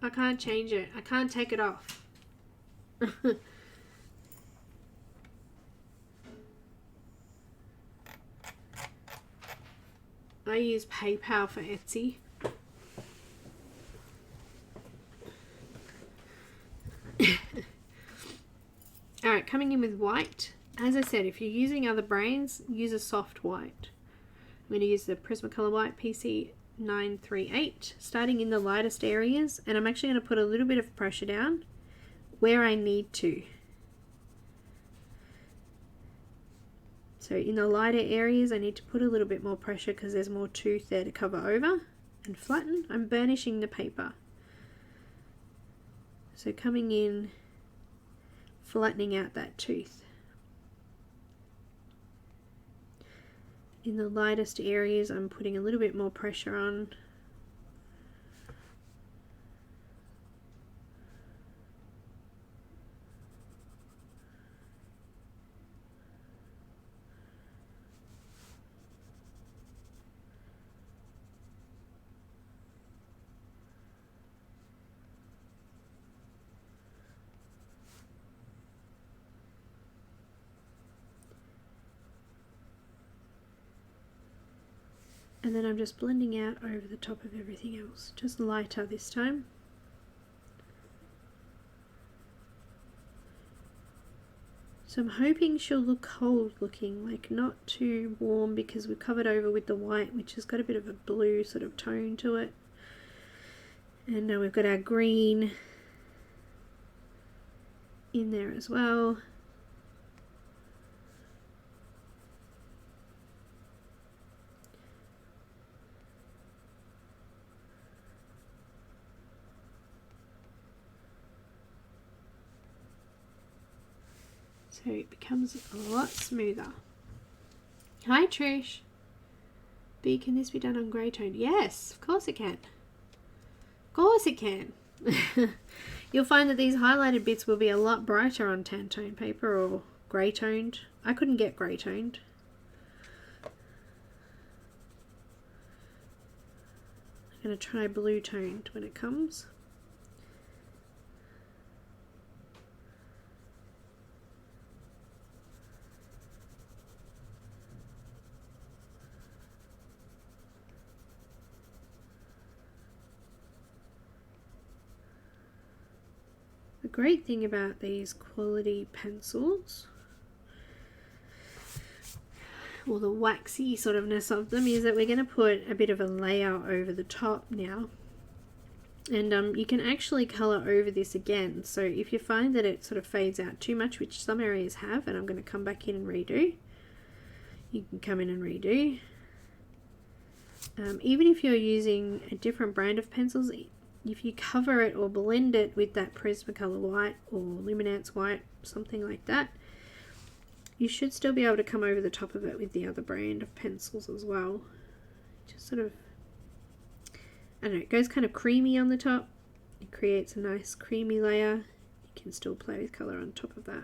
I can't change it. I can't take it off. I use PayPal for Etsy. Alright, coming in with white. As I said, if you're using other brands, use a soft white. I'm going to use the Prismacolor White PC938, starting in the lightest areas, and I'm actually going to put a little bit of pressure down where I need to. So in the lighter areas, I need to put a little bit more pressure because there's more tooth there to cover over and flatten. I'm burnishing the paper. So coming in, flattening out that tooth. In the lightest areas, I'm putting a little bit more pressure on. And then I'm just blending out over the top of everything else, just lighter this time. So I'm hoping she'll look cold looking, like not too warm, because we've covered over with the white, which has got a bit of a blue sort of tone to it. And now we've got our green in there as well. So it becomes a lot smoother. Hi Trish. B, can this be done on grey tone? Yes, of course it can. Of course it can. You'll find that these highlighted bits will be a lot brighter on tan tone paper or grey toned. I couldn't get grey toned. I'm going to try blue toned when it comes. The great thing about these quality pencils, or the waxy sort ofness of them, is that we're going to put a bit of a layer over the top now, and you can actually colour over this again. So if you find that it sort of fades out too much, which some areas have, and I'm going to come back in and redo, you can come in and redo. Even if you're using a different brand of pencils, if you cover it or blend it with that Prismacolor white or Luminance white, something like that, you should still be able to come over the top of it with the other brand of pencils as well. Just sort of, I don't know, it goes kind of creamy on the top. It creates a nice creamy layer. You can still play with colour on top of that.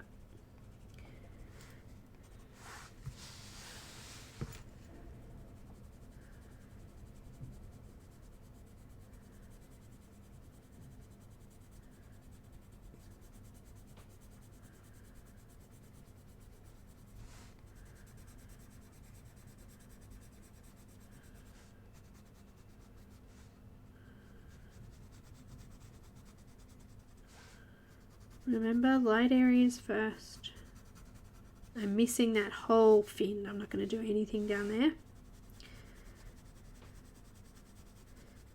Remember, light areas first. I'm missing that whole fin. I'm not going to do anything down there.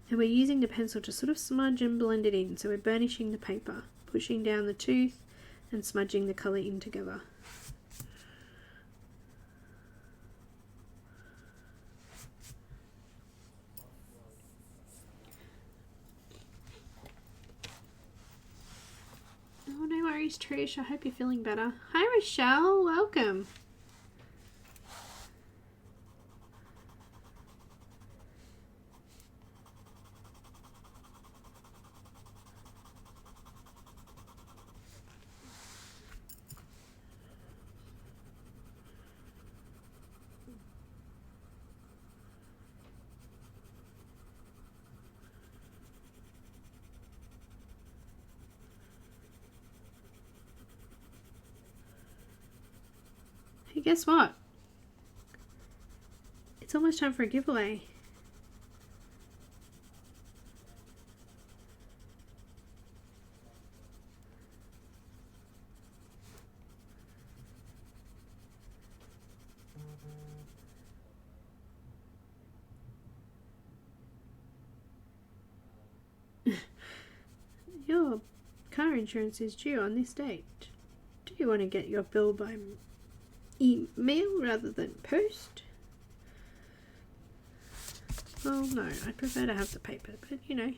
And we're using the pencil to sort of smudge and blend it in. So we're burnishing the paper, pushing down the tooth and smudging the colour in together. Oh, no worries, Trish. I hope you're feeling better. Hi, Rochelle. Welcome. Hey, guess what? It's almost time for a giveaway. Your car insurance is due on this date. Do you want to get your bill by email rather than post? Well, no, I'd prefer to have the paper, but you know.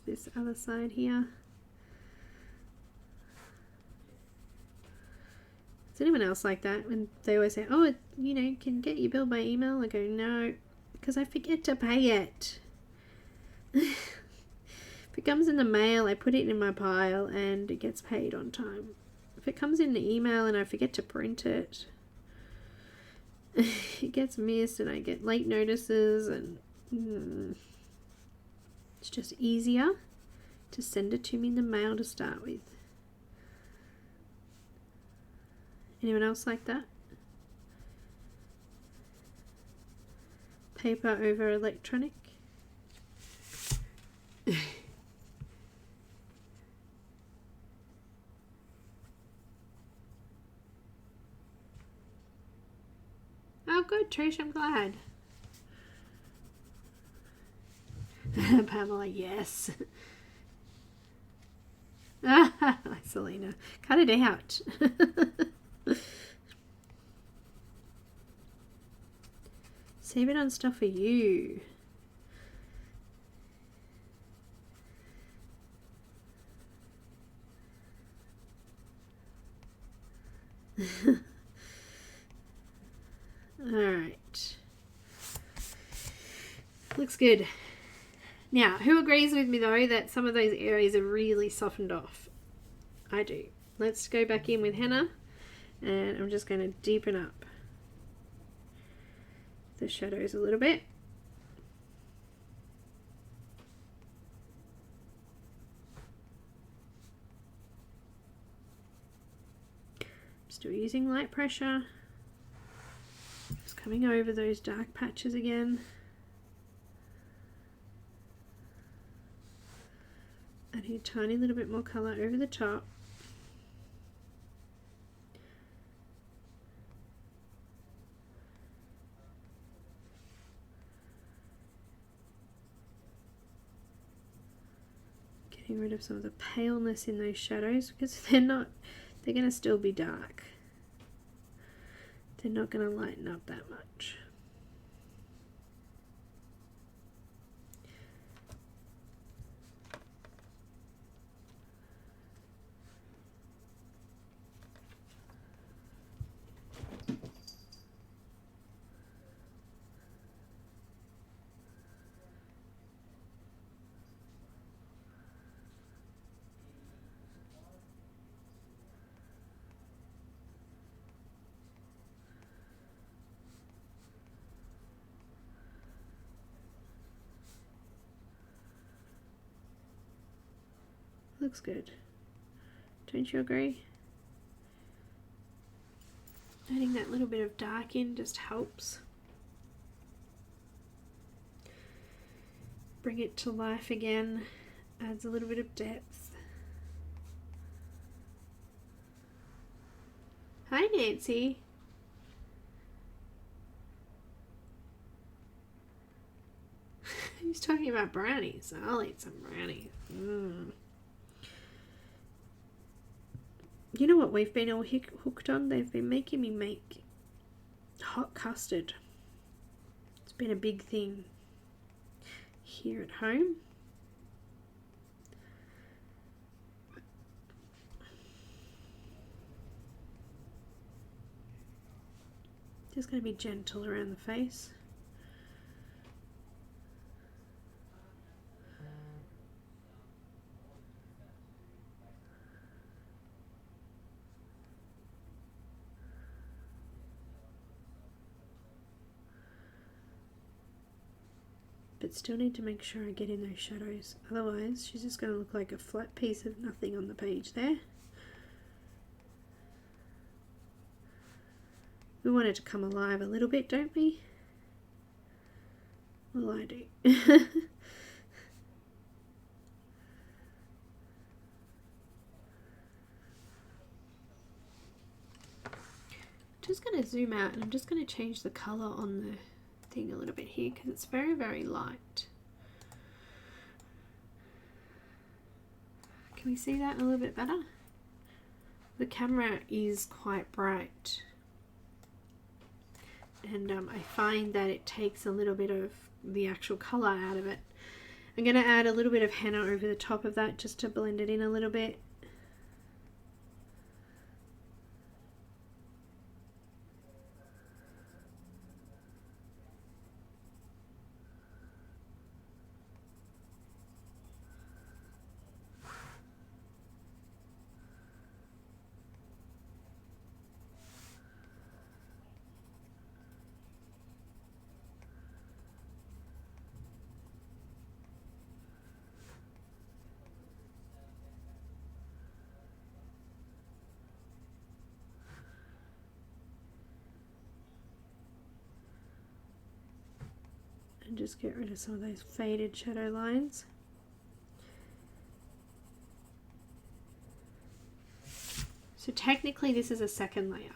This other side here. Is anyone else like that when they always say, oh, you know, you can get your bill by email? I go, no, because I forget to pay it. If it comes in the mail, I put it in my pile and it gets paid on time. If it comes in the email and I forget to print it, it gets missed and I get late notices, and it's just easier to send it to me in the mail to start with. Anyone else like that? Paper over electronic? Oh, good, Trish, I'm glad. Pamela, yes. Selena, cut it out. Save it on stuff for you. Alright. Looks good. Now, who agrees with me though that some of those areas are really softened off? I do. Let's go back in with henna, and I'm just going to deepen up the shadows a little bit. Still using light pressure. Just coming over those dark patches again. Adding a tiny little bit more colour over the top. Getting rid of some of the paleness in those shadows, because they're going to still be dark. They're not going to lighten up that much. Looks good. Don't you agree? Adding that little bit of dark in just helps bring it to life again, adds a little bit of depth. Hi Nancy. He's talking about brownies. I'll eat some brownies. You know what we've been all hooked on? They've been making me make hot custard. It's been a big thing here at home. Just going to be gentle around the face. But still need to make sure I get in those shadows, otherwise she's just going to look like a flat piece of nothing on the page there. We want it to come alive a little bit, don't we? Well, I do. Just going to zoom out and I'm just going to change the colour on the thing a little bit here because it's very, very light. Can we see that a little bit better? The camera is quite bright and I find that it takes a little bit of the actual colour out of it. I'm going to add a little bit of henna over the top of that just to blend it in a little bit. And just get rid of some of those faded shadow lines. So technically this is a second layer.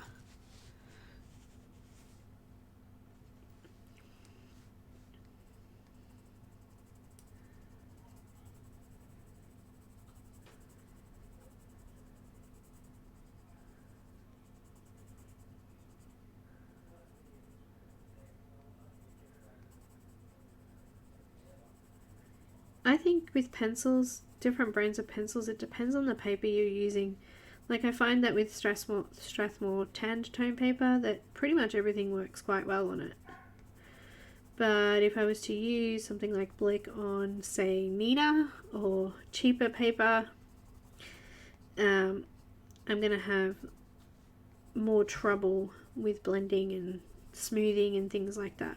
I think with pencils, different brands of pencils, it depends on the paper you're using. Like I find that with Strathmore tanned tone paper that pretty much everything works quite well on it. But if I was to use something like Blick on, say, Neenah or cheaper paper, I'm going to have more trouble with blending and smoothing and things like that.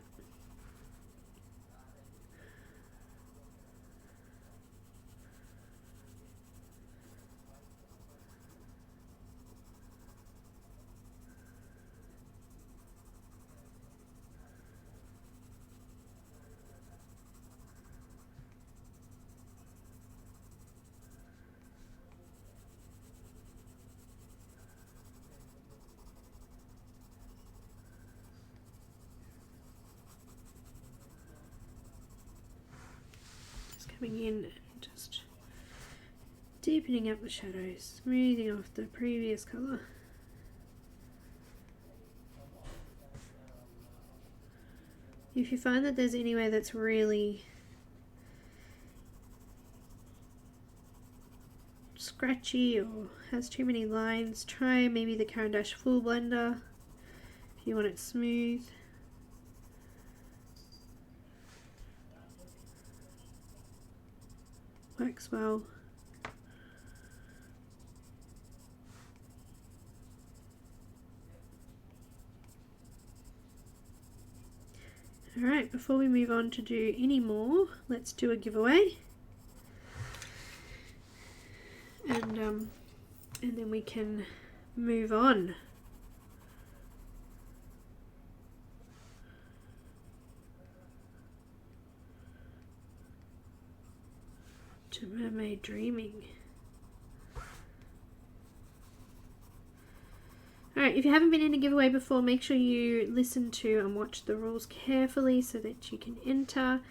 Coming in and just deepening up the shadows, smoothing off the previous colour. If you find that there's anywhere that's really scratchy or has too many lines, try maybe the Caran Full Blender if you want it smooth. Works well. Alright, before we move on to do any more, let's do a giveaway. And then we can move on. To Mermaid Dreaming. Alright, if you haven't been in a giveaway before, make sure you listen to and watch the rules carefully so that you can enter.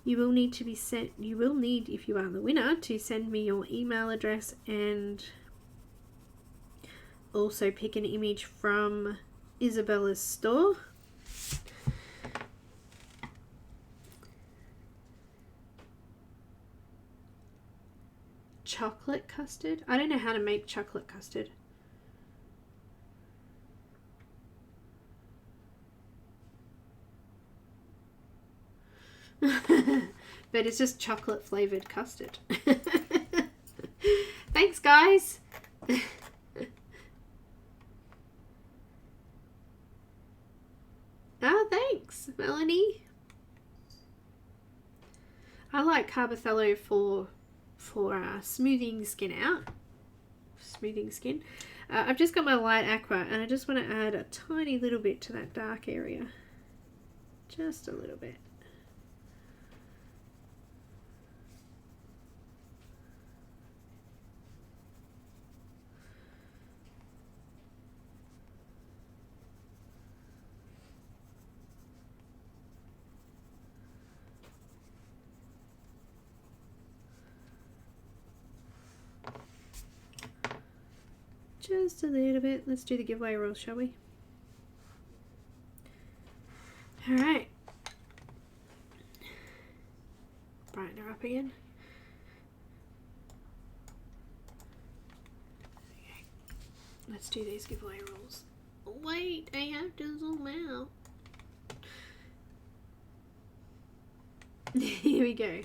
You will need to be sent, you will need, if you are the winner, to send me your email address and also pick an image from Isabella's store. Chocolate custard? I don't know how to make chocolate custard. But it's just chocolate flavored custard. Thanks, guys. Oh, thanks, Melanie. I like Carbothello for smoothing skin out. Smoothing skin. I've just got my light aqua and I just want to add a tiny little bit to that dark area. Just a little bit. Just a little bit. Let's do the giveaway rules, shall we? Alright. Brighten her up again. Okay. Let's do these giveaway rules. Wait, I have to zoom out. Here we go.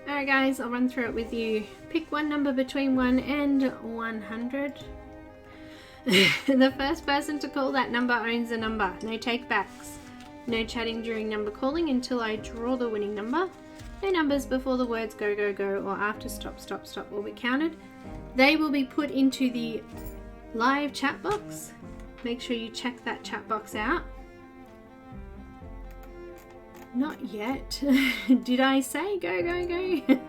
Alright guys, I'll run through it with you. Pick one number between 1 and 100. The first person to call that number owns the number. No take-backs. No chatting during number calling until I draw the winning number. No numbers before the words go, go, go or after stop, stop, stop will be counted. They will be put into the live chat box. Make sure you check that chat box out. Not yet. Did I say go, go, go?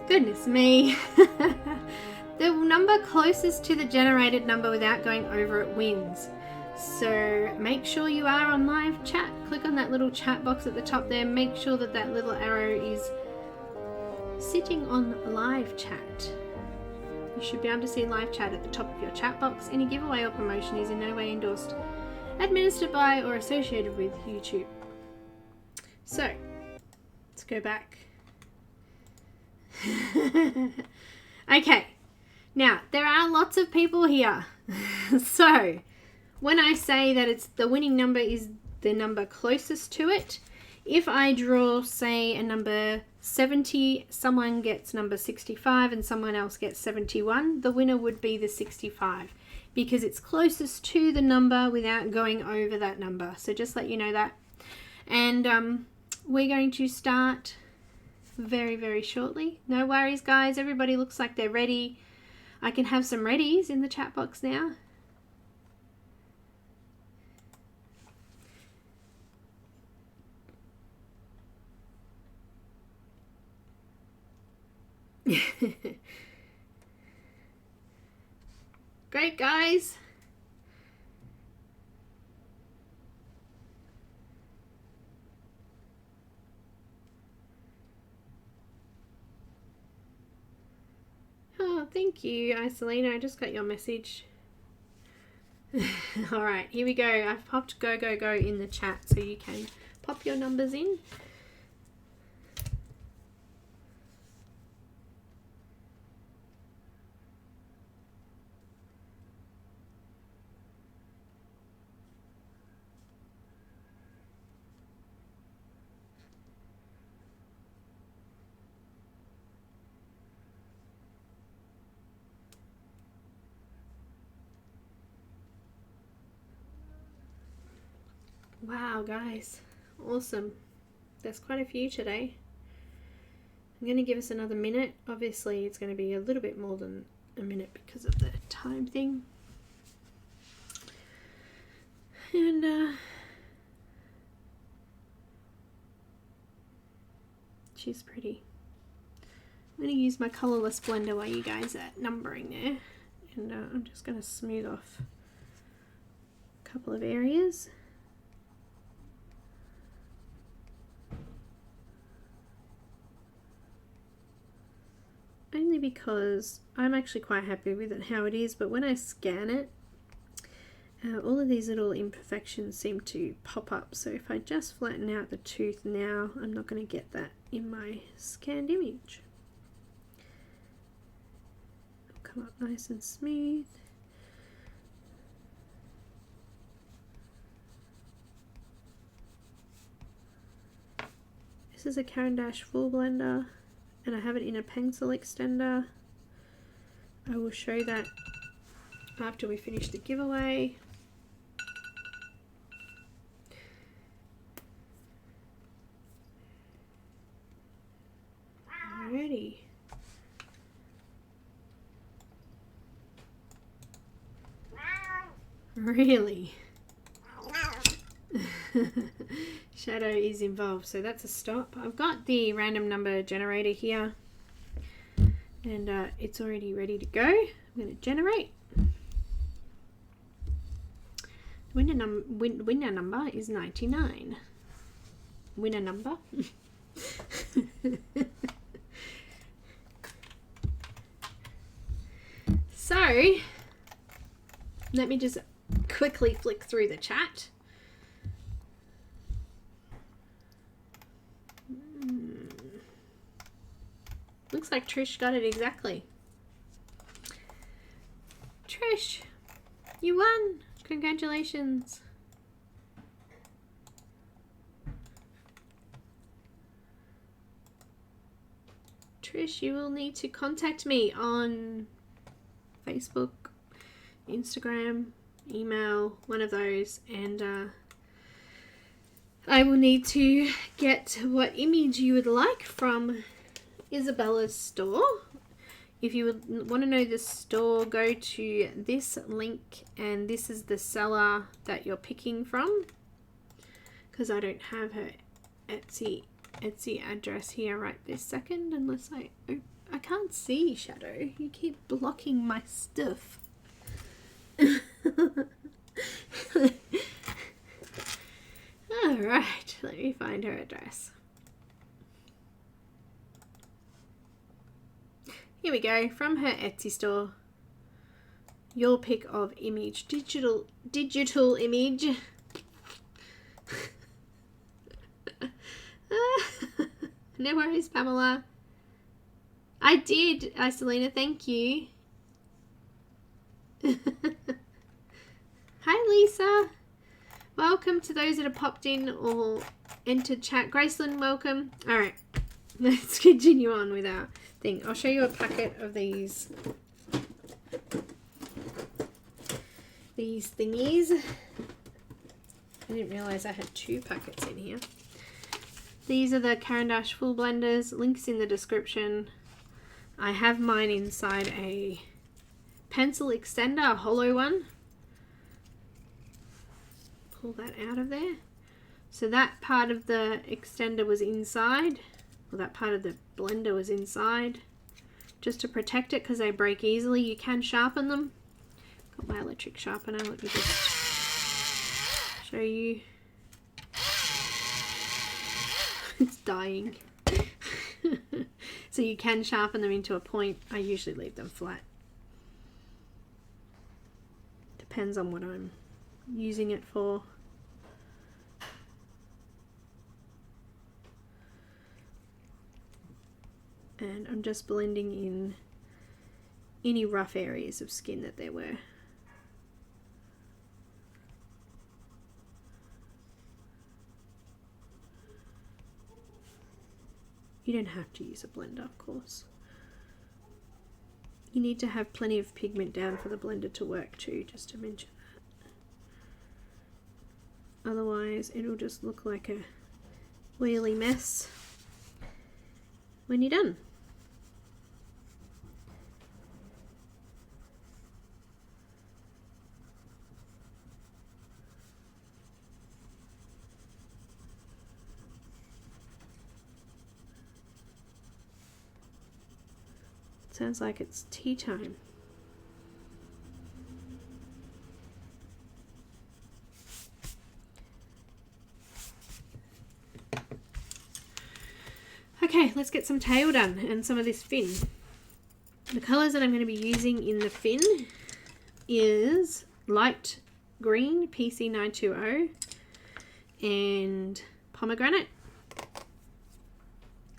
Goodness me. The number closest to the generated number without going over it wins. So make sure you are on live chat. Click on that little chat box at the top there. Make sure that that little arrow is sitting on live chat. You should be able to see live chat at the top of your chat box. Any giveaway or promotion is in no way endorsed, administered by or associated with YouTube. So let's go back. Okay, now there are lots of people here. So when I say that it's the winning number is the number closest to it, if I draw say a number 70, someone gets number 65 and someone else gets 71, the winner would be the 65 because it's closest to the number without going over that number. So just let you know that. And we're going to start very, very shortly. No worries, guys. Everybody looks like they're ready. I can have some readies in the chat box now. Great, guys. Oh, thank you, Isolina. I just got your message. All right, here we go. I've popped go, go, go in the chat so you can pop your numbers in. Wow, guys, awesome. There's quite a few today. I'm going to give us another minute. Obviously it's going to be a little bit more than a minute because of the time thing. And she's pretty. I'm going to use my colourless blender while you guys are numbering there. And I'm just going to smooth off a couple of areas. Only because I'm actually quite happy with it how it is, but when I scan it, all of these little imperfections seem to pop up. So if I just flatten out the tooth now, I'm not going to get that in my scanned image. It'll come up nice and smooth. This is a Caran full blender, and I have it in a pencil extender. I will show that after we finish the giveaway. Alrighty. Really? Shadow is involved, so that's a stop. I've got the random number generator here, and it's already ready to go. I'm going to generate. Winner number is 99. Winner number. So let me just quickly flick through the chat. Looks like Trish got it exactly. Trish, you won! Congratulations. Trish, you will need to contact me on Facebook, Instagram, email, one of those, and I will need to get what image you would like from Isabella's store. If you would want to know the store, go to this link, and this is the seller that you're picking from, because I don't have her Etsy address here right this second, unless I can't see, Shadow. You keep blocking my stuff. Alright, let me find her address. Here we go, from her Etsy store. Your pick of image, digital image. No worries, Pamela. I did, Selena, thank you. Hi, Lisa. Welcome to those that have popped in or entered chat. Graceland, welcome. All right, let's continue on with our thing. I'll show you a packet of these thingies. I didn't realize I had 2 packets in here. These are the Caran full blenders. Links in the description. I have mine inside a pencil extender, a hollow one. Pull that out of there. So that part of the extender was inside, or that part of the blender was inside, just to protect it because they break easily. You can sharpen them. Got my electric sharpener. Let me just show you. It's dying. So you can sharpen them into a point. I usually leave them flat. Depends on what I'm using it for. And I'm just blending in any rough areas of skin that there were. You don't have to use a blender, of course. You need to have plenty of pigment down for the blender to work too, just to mention that. Otherwise, it'll just look like a wheelie mess when you're done. Sounds like it's tea time. Okay, let's get some tail done and some of this fin. The colours that I'm going to be using in the fin is light green, PC920, and pomegranate.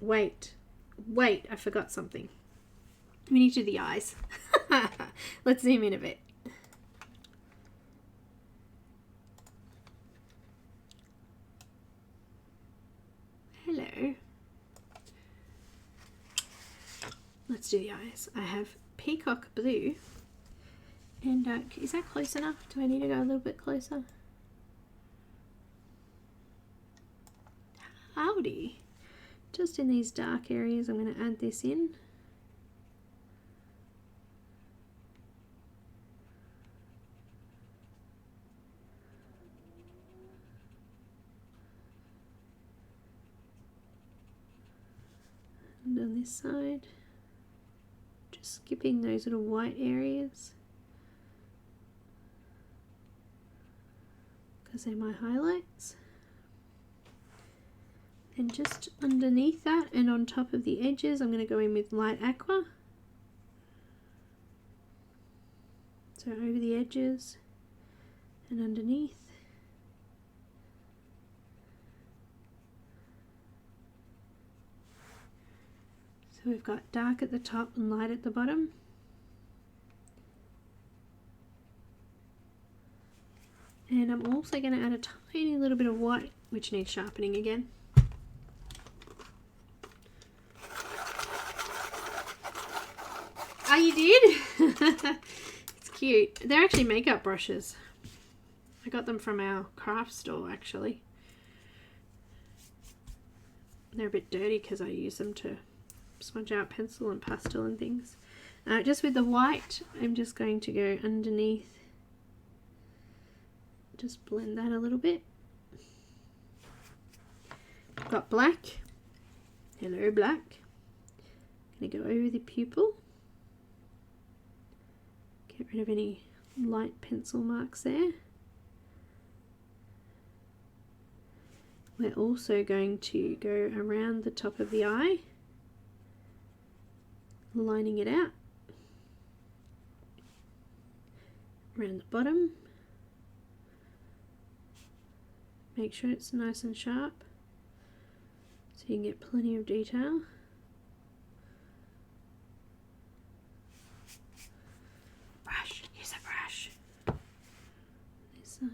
Wait, I forgot something. We need to do the eyes. Let's zoom in a bit. Hello. Let's do the eyes. I have peacock blue, and is that close enough? Do I need to go a little bit closer? Howdy. Just in these dark areas, I'm going to add this in. And on this side, just skipping those little white areas because they're my highlights. And just underneath that and on top of the edges, I'm going to go in with light aqua. So over the edges and underneath. So we've got dark at the top and light at the bottom. And I'm also going to add a tiny little bit of white, which needs sharpening again. Oh, you did? It's cute. They're actually makeup brushes. I got them from our craft store, actually. They're a bit dirty because I use them to smudge out pencil and pastel and things. Just with the white, I'm just going to go underneath. Just blend that a little bit. I've got black. Hello, black. I'm going to go over the pupil. Get rid of any light pencil marks there. We're also going to go around the top of the eye, lining it out, around the bottom. Make sure it's nice and sharp so you can get plenty of detail. Brush, use a brush. This side.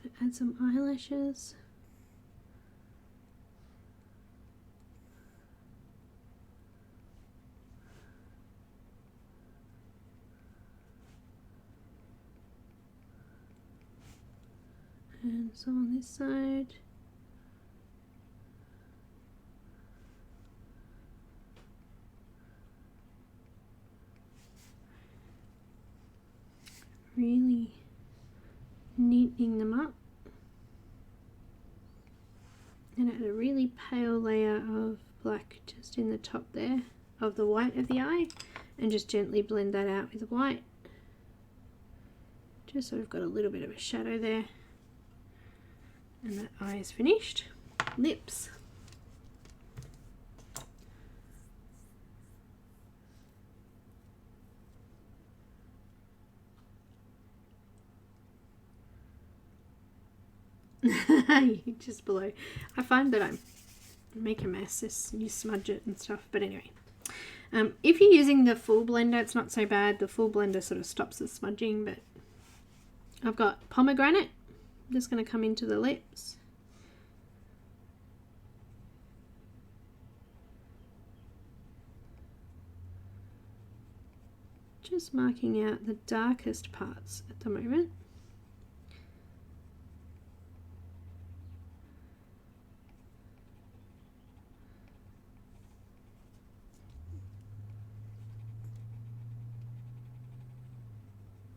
Gonna add some eyelashes. And so on this side. Really neatening them up. And add a really pale layer of black just in the top there of the white of the eye, and just gently blend that out with white. Just so we've got a little bit of a shadow there. And that eye is finished. Lips. Just below. I find that I make a mess as you smudge it and stuff, but anyway. If you're using the full blender, it's not so bad. The full blender sort of stops the smudging, but I've got pomegranate. I'm just going to come into the lips. Just marking out the darkest parts at the moment.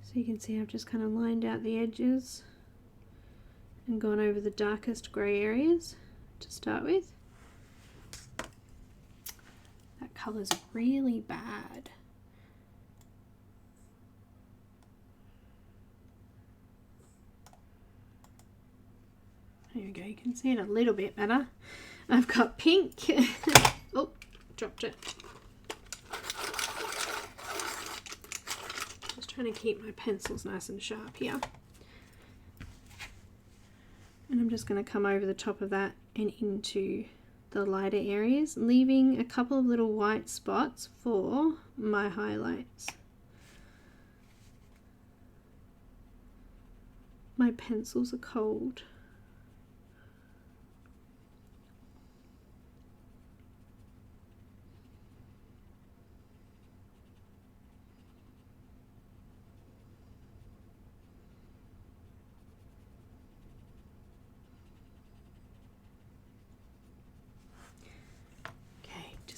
So you can see I've just kind of lined out the edges and gone over the darkest grey areas to start with. That colour's really bad. There we go, you can see it a little bit better. I've got pink. Oh, dropped it. Just trying to keep my pencils nice and sharp here. And I'm just going to come over the top of that and into the lighter areas, leaving a couple of little white spots for my highlights. My pencils are cold.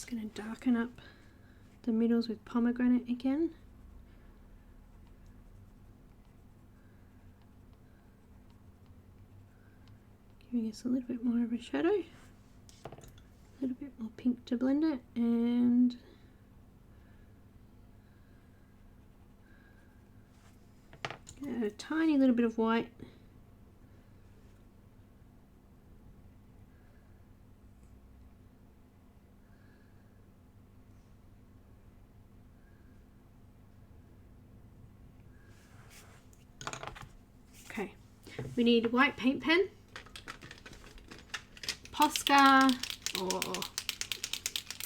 Going to darken up the middles with pomegranate again. Giving us a little bit more of a shadow. A little bit more pink to blend it, and add a tiny little bit of white. We need a white paint pen, Posca, or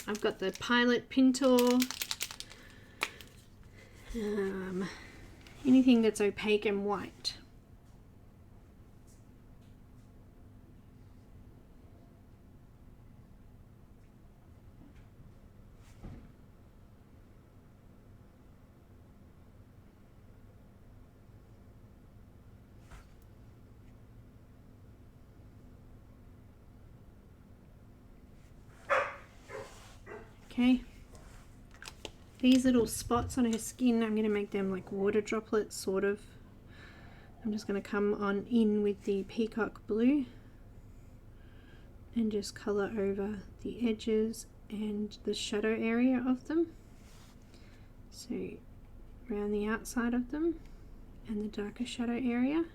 I've got the Pilot Pintor, anything that's opaque and white. Okay, these little spots on her skin, I'm going to make them like water droplets, sort of. I'm just going to come on in with the peacock blue and just colour over the edges and the shadow area of them. So around the outside of them and the darker shadow area.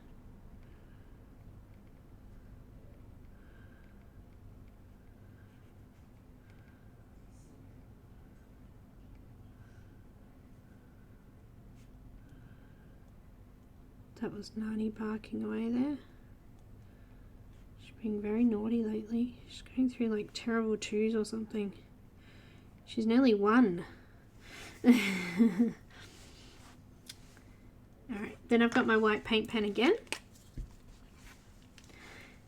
That was Nani barking away there. She's being very naughty lately. She's going through like terrible twos or something. She's nearly 1. Alright, then I've got my white paint pen again.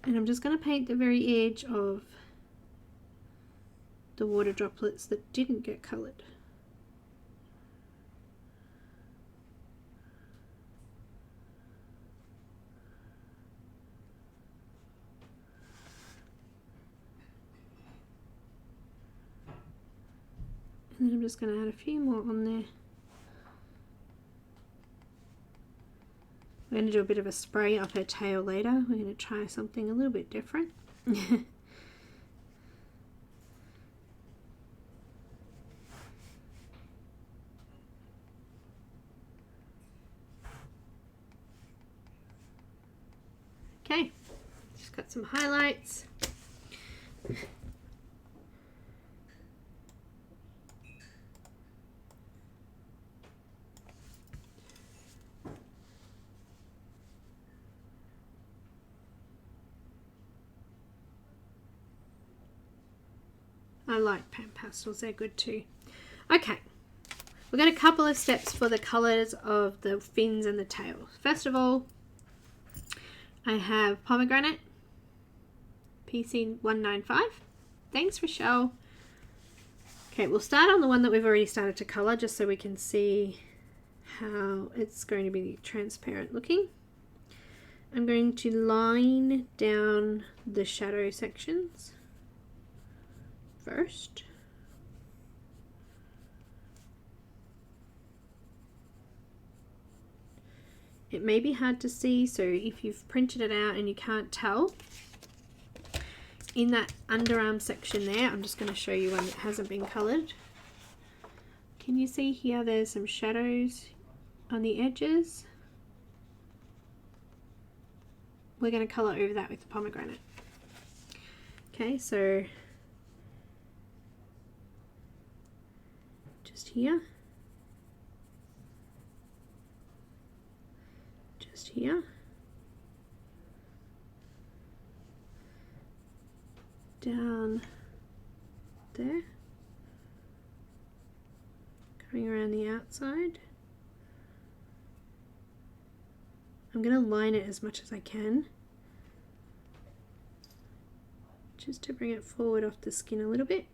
And I'm just going to paint the very edge of the water droplets that didn't get coloured. And then I'm just going to add a few more on there. We're going to do a bit of a spray up her tail later. We're going to try something a little bit different. Okay, just got some highlights. I like PanPastels, they're good too. Okay, we've got a couple of steps for the colours of the fins and the tail. First of all, I have pomegranate, PC195. Thanks, Rochelle. Okay, we'll start on the one that we've already started to colour, just so we can see how it's going to be transparent looking. I'm going to line down the shadow sections first. It may be hard to see, so if you've printed it out and you can't tell, in that underarm section there, I'm just going to show you one that hasn't been coloured. Can you see here there's some shadows on the edges? We're going to colour over that with the pomegranate. Okay, so just here, just here, down there, coming around the outside. I'm going to line it as much as I can, just to bring it forward off the skin a little bit.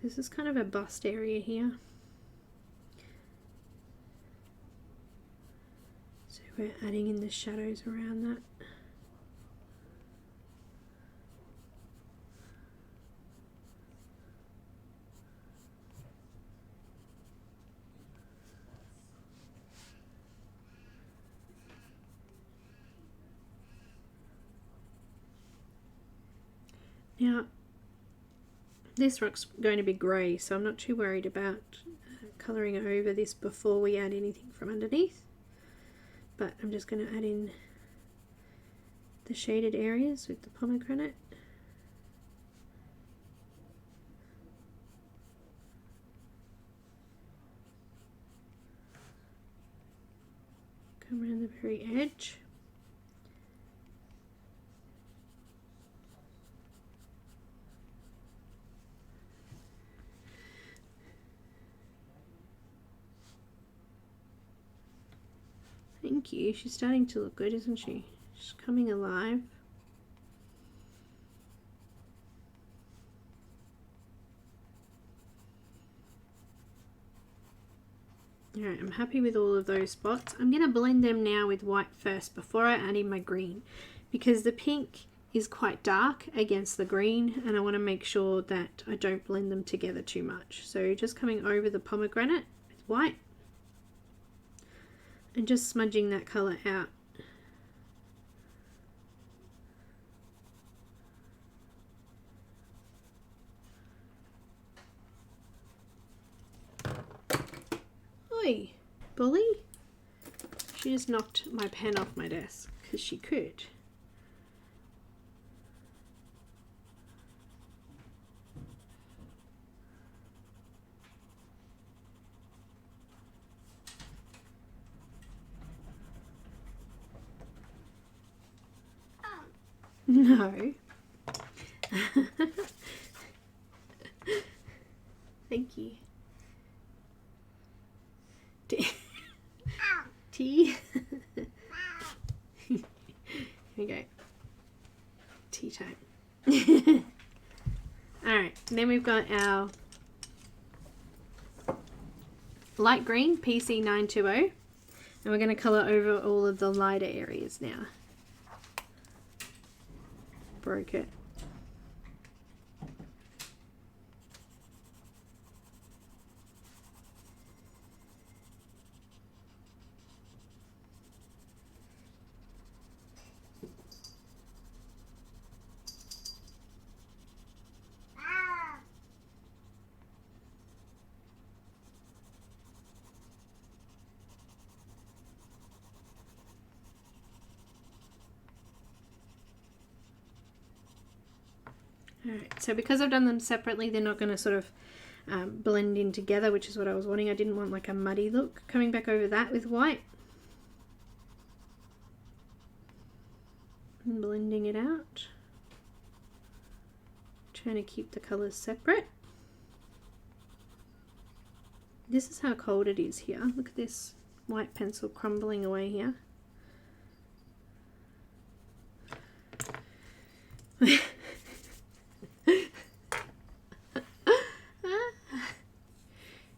This is kind of a bust area here. So we're adding in the shadows around that. Now, this rock's going to be grey, so I'm not too worried about colouring over this before we add anything from underneath. But I'm just going to add in the shaded areas with the pomegranate. Come around the very edge. Thank you. She's starting to look good, isn't she? She's coming alive. Alright, I'm happy with all of those spots. I'm going to blend them now with white first before I add in my green, because the pink is quite dark against the green and I want to make sure that I don't blend them together too much. So just coming over the pomegranate with white and just smudging that colour out. Oi, bully! She just knocked my pen off my desk because she could. No. Thank you. Tea. Here we go. Tea time. Alright, then we've got our light green PC920 and we're going to colour over all of the lighter areas now. Broke it. Alright, so because I've done them separately, they're not going to sort of blend in together, which is what I was wanting. I didn't want like a muddy look. Coming back over that with white and blending it out. Trying to keep the colours separate. This is how cold it is here. Look at this white pencil crumbling away here.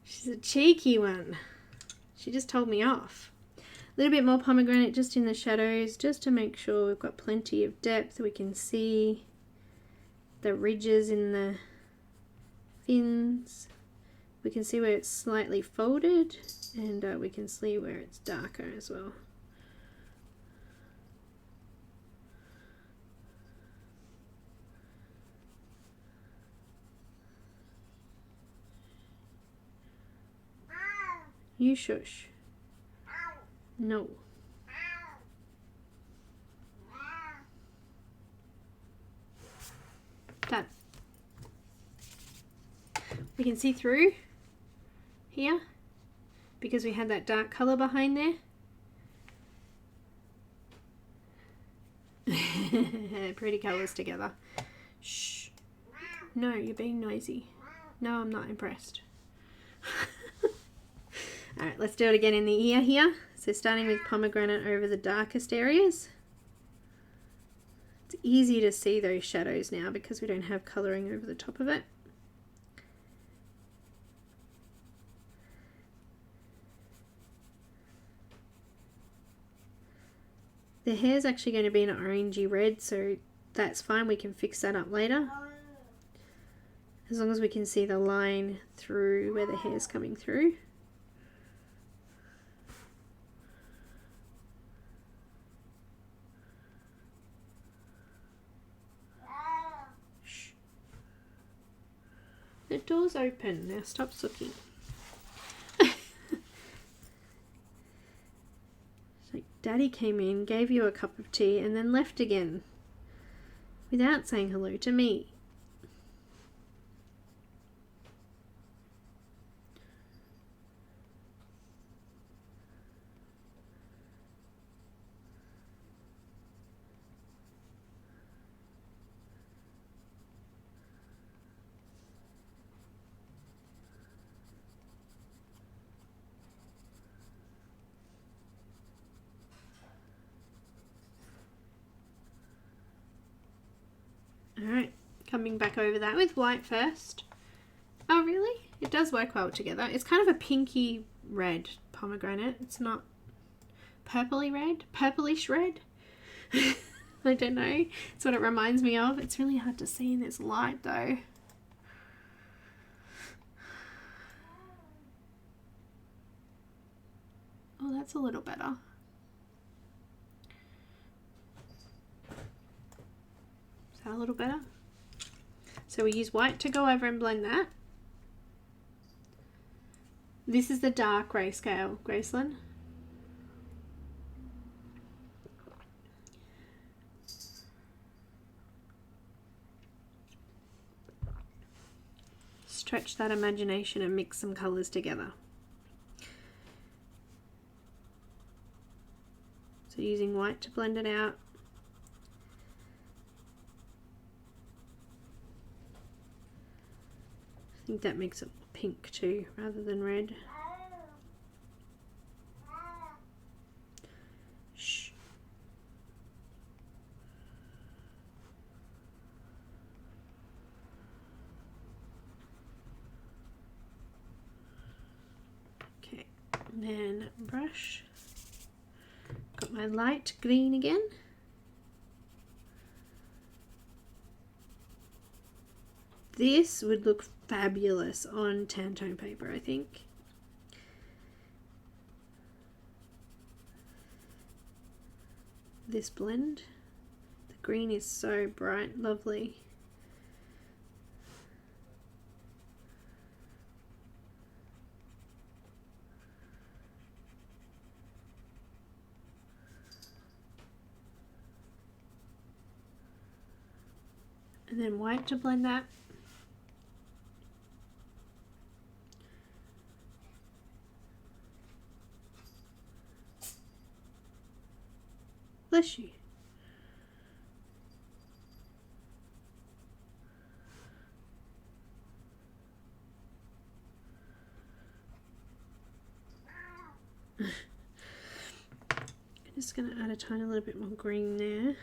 She's a cheeky one. She just told me off. A little bit more pomegranate just in the shadows, just to make sure we've got plenty of depth. We can see the ridges in the fins. We can see where it's slightly folded, and we can see where it's darker as well. You shush. No. Done. We can see through here because we had that dark color behind there. Pretty colors together. Shh. No, you're being noisy. No, I'm not impressed. Alright, let's do it again in the ear here. So starting with pomegranate over the darkest areas. It's easy to see those shadows now because we don't have colouring over the top of it. The hair's actually going to be an orangey red, so that's fine. We can fix that up later. As long as we can see the line through where the hair's coming through. The door's open. Now stop sooking. So Daddy came in, gave you a cup of tea, and then left again without saying hello to me. Alright, coming back over that with white first. Oh really? It does work well together. It's kind of a pinky red pomegranate. It's not purpley red, purplish red. I don't know. It's what it reminds me of. It's really hard to see in this light though. Oh, that's a little better. Is that a little better? So we use white to go over and blend that. This is the dark grayscale, Graceland. Stretch that imagination and mix some colours together. So using white to blend it out. I think that makes it pink too, rather than red. Shh. Okay, and then brush. Got my light green again. This would look fabulous on Tantone paper, I think. This blend. The green is so bright, lovely. And then white to blend that. Bless you. I'm just going to add a tiny little bit more green there.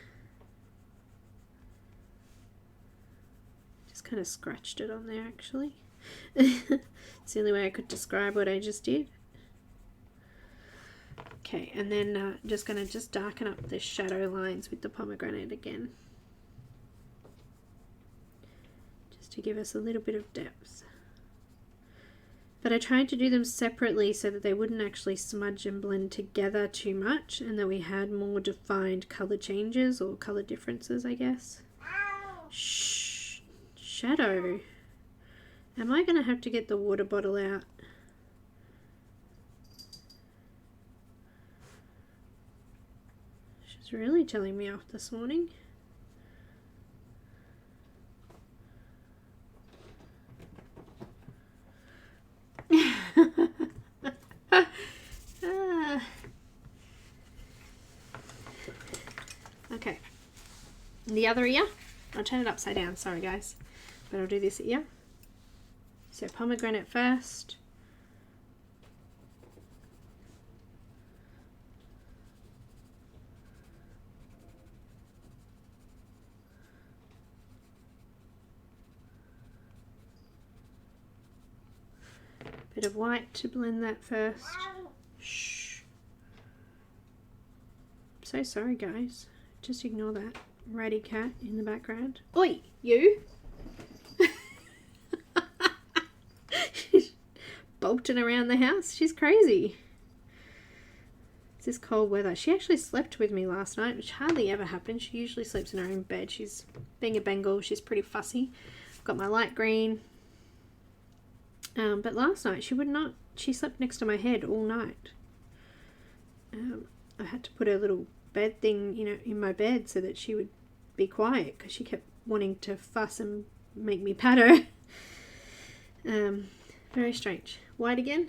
Just kind of scratched it on there actually. It's the only way I could describe what I just did. Okay, and then just going to darken up the shadow lines with the pomegranate again. Just to give us a little bit of depth. But I tried to do them separately so that they wouldn't actually smudge and blend together too much, and that we had more defined colour changes or colour differences, I guess. Shh! Shadow! Am I going to have to get the water bottle out? She's really telling me off this morning. Okay, the other ear, I'll turn it upside down, sorry guys, but I'll do this ear. So pomegranate first. Bit of white to blend that first. Shh. So sorry guys, just ignore that ratty cat in the background. Oi, you! She's bolting around the house, she's crazy. It's this cold weather. She actually slept with me last night, which hardly ever happens. She usually sleeps in her own bed. She's, being a Bengal, she's pretty fussy. I've got my light green. But last night she would not, she slept next to my head all night. I had to put her little bed thing, you know, in my bed so that she would be quiet because she kept wanting to fuss and make me pat her. Very strange. White again.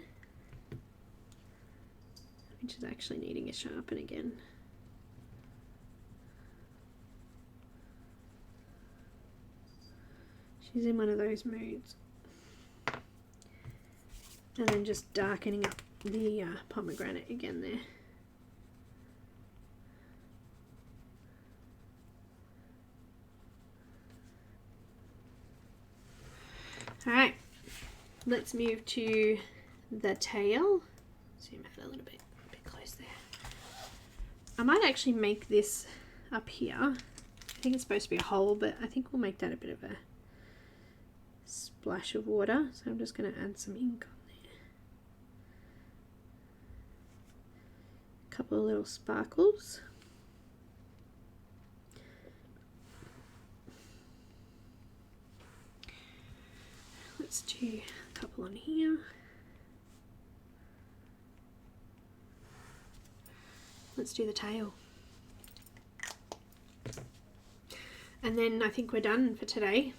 Which is actually needing a sharpen again. She's in one of those moods. And then just darkening up the pomegranate again there. Alright, let's move to the tail. Zoom out a little bit close there. I might actually make this up here. I think it's supposed to be a hole, but I think we'll make that a bit of a splash of water. So I'm just going to add some ink on there. A couple of little sparkles. Let's do a couple on here. Let's do the tail. And then I think we're done for today.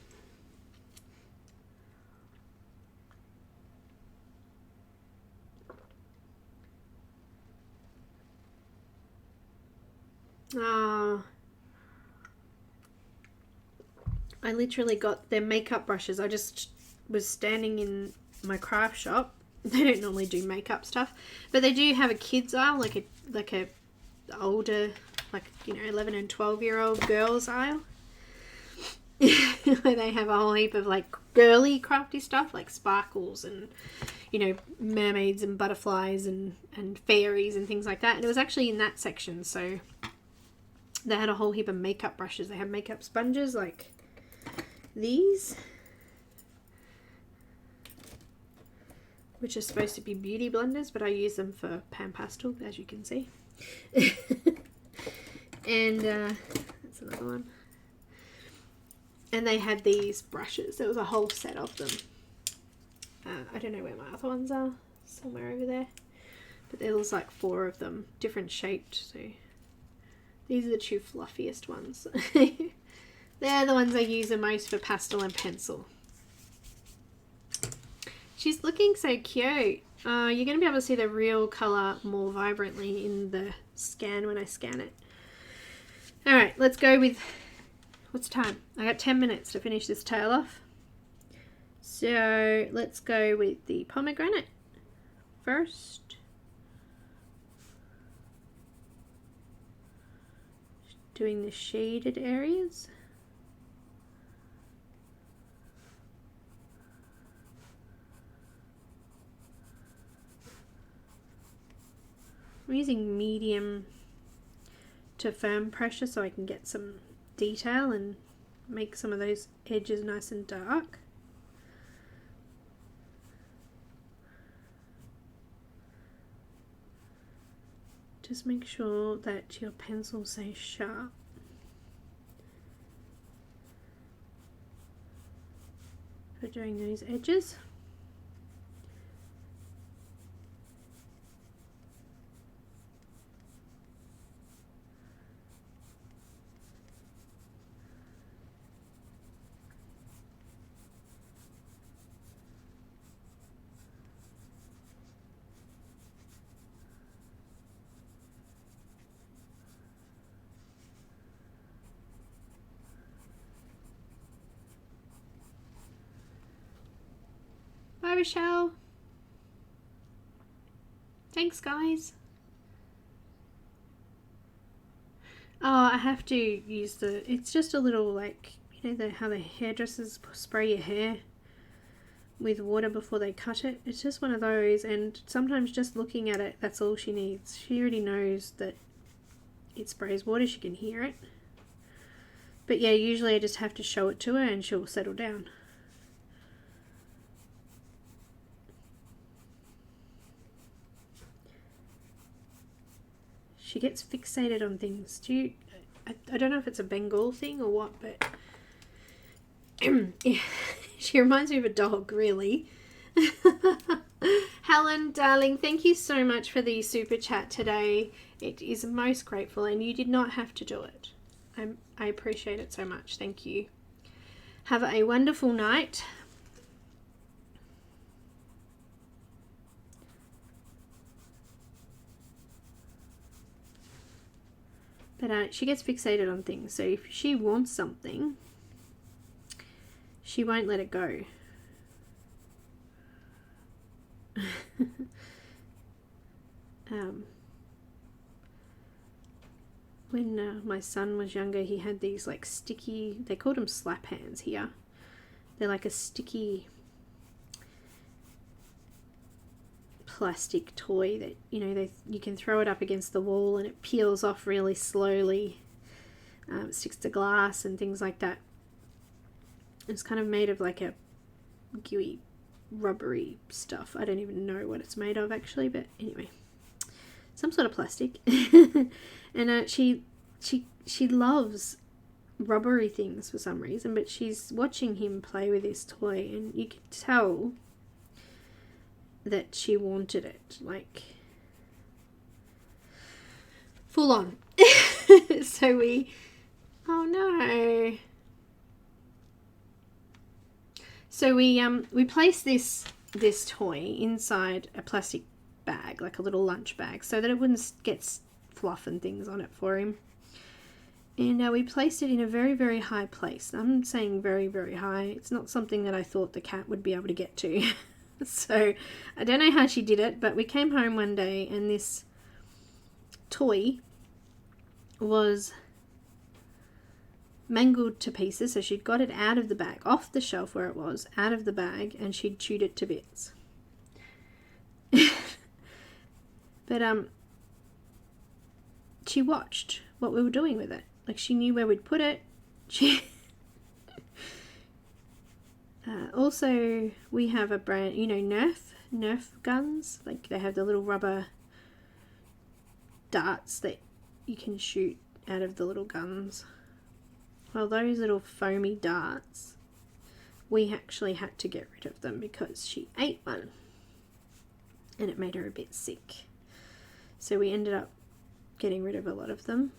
I literally got their makeup brushes. I just was standing in my craft shop. They don't normally do makeup stuff, but they do have a kids aisle, like a older, like, you know, 11 and 12-year-old girls aisle. Where they have a whole heap of like girly crafty stuff like sparkles and, you know, mermaids and butterflies and fairies and things like that. And it was actually in that section, so they had a whole heap of makeup brushes. They have makeup sponges like these, which are supposed to be beauty blenders, but I use them for PanPastel, as you can see. And that's another one. And they had these brushes. There was a whole set of them. I don't know where my other ones are. Somewhere over there. But there was like 4 of them, different shaped. So these are the 2 fluffiest ones. They're the ones I use the most for pastel and pencil. She's looking so cute. You're going to be able to see the real colour more vibrantly in the scan when I scan it. Alright, let's go with... What's time? I got 10 minutes to finish this tail off. So let's go with the pomegranate first. Doing the shaded areas. I'm using medium to firm pressure so I can get some detail and make some of those edges nice and dark. Just make sure that your pencil stays sharp. For doing those edges. Bye, Rochelle. Thanks, guys. Oh, I have to use it's just a little, like, you know, how the hairdressers spray your hair with water before they cut it. It's just one of those, and sometimes just looking at it, that's all she needs. She already knows that it sprays water, she can hear it. But yeah, usually I just have to show it to her and she'll settle down. She gets fixated on things. I don't know if it's a Bengal thing or what, but yeah, she reminds me of a dog, really. Helen, darling, thank you so much for the super chat today. It is most grateful, and you did not have to do it. I appreciate it so much. Thank you. Have a wonderful night. But she gets fixated on things, so if she wants something, she won't let it go. When my son was younger, he had these like sticky, they called them slap hands here. They're like a sticky plastic toy that, you know, you can throw it up against the wall and it peels off really slowly. It sticks to glass and things like that. It's kind of made of like a gooey, rubbery stuff. I don't even know what it's made of actually, but anyway, some sort of plastic. And she loves rubbery things for some reason, but she's watching him play with this toy, and you can tell that she wanted it, like, full on. So oh no. So we placed this toy inside a plastic bag, like a little lunch bag, so that it wouldn't get fluff and things on it for him. And we placed it in a very, very high place. I'm saying very, very high. It's not something that I thought the cat would be able to get to. So I don't know how she did it, but we came home one day and this toy was mangled to pieces. So she'd got it out of the bag, off the shelf where it was, out of the bag, and she'd chewed it to bits. But she watched what we were doing with it. Like, she knew where we'd put it. She also, we have a brand, you know, Nerf guns. Like, they have the little rubber darts that you can shoot out of the little guns. Well, those little foamy darts, we actually had to get rid of them because she ate one and it made her a bit sick. So we ended up getting rid of a lot of them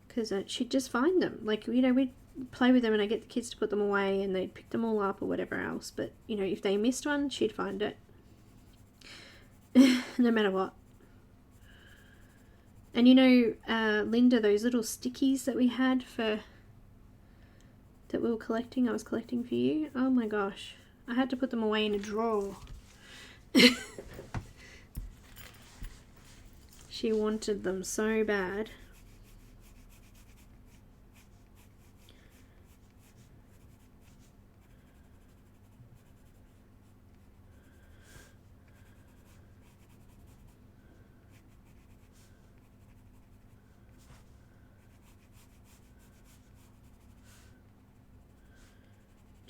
because she'd just find them. Like, you know, we'd play with them and I'd get the kids to put them away and they'd pick them all up or whatever else. But, you know, if they missed one, she'd find it. No matter what. And you know, Linda, those little stickies that we had that we were collecting, I was collecting for you. Oh my gosh. I had to put them away in a drawer. She wanted them so bad.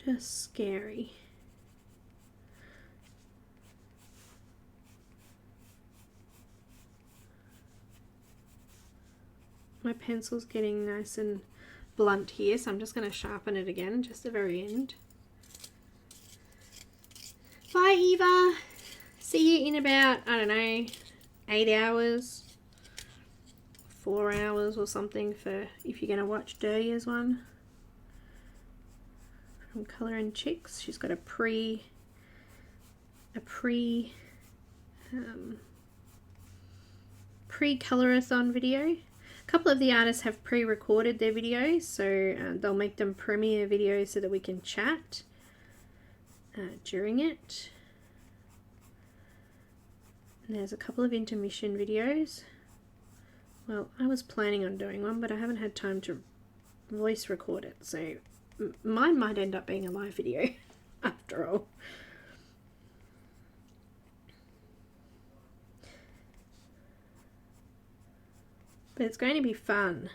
Just scary. My pencil's getting nice and blunt here, so I'm just going to sharpen it again, just the very end. Bye, Eva. See you in about, I don't know, 8 hours, 4 hours or something, for if you're going to watch Deli's one. From Colour and Chicks. She's got a pre-colorathon video. A couple of the artists have pre-recorded their videos, so they'll make them premiere videos so that we can chat during it. And there's a couple of intermission videos. Well, I was planning on doing one, but I haven't had time to voice record it, so mine might end up being a live video after all. But it's going to be fun.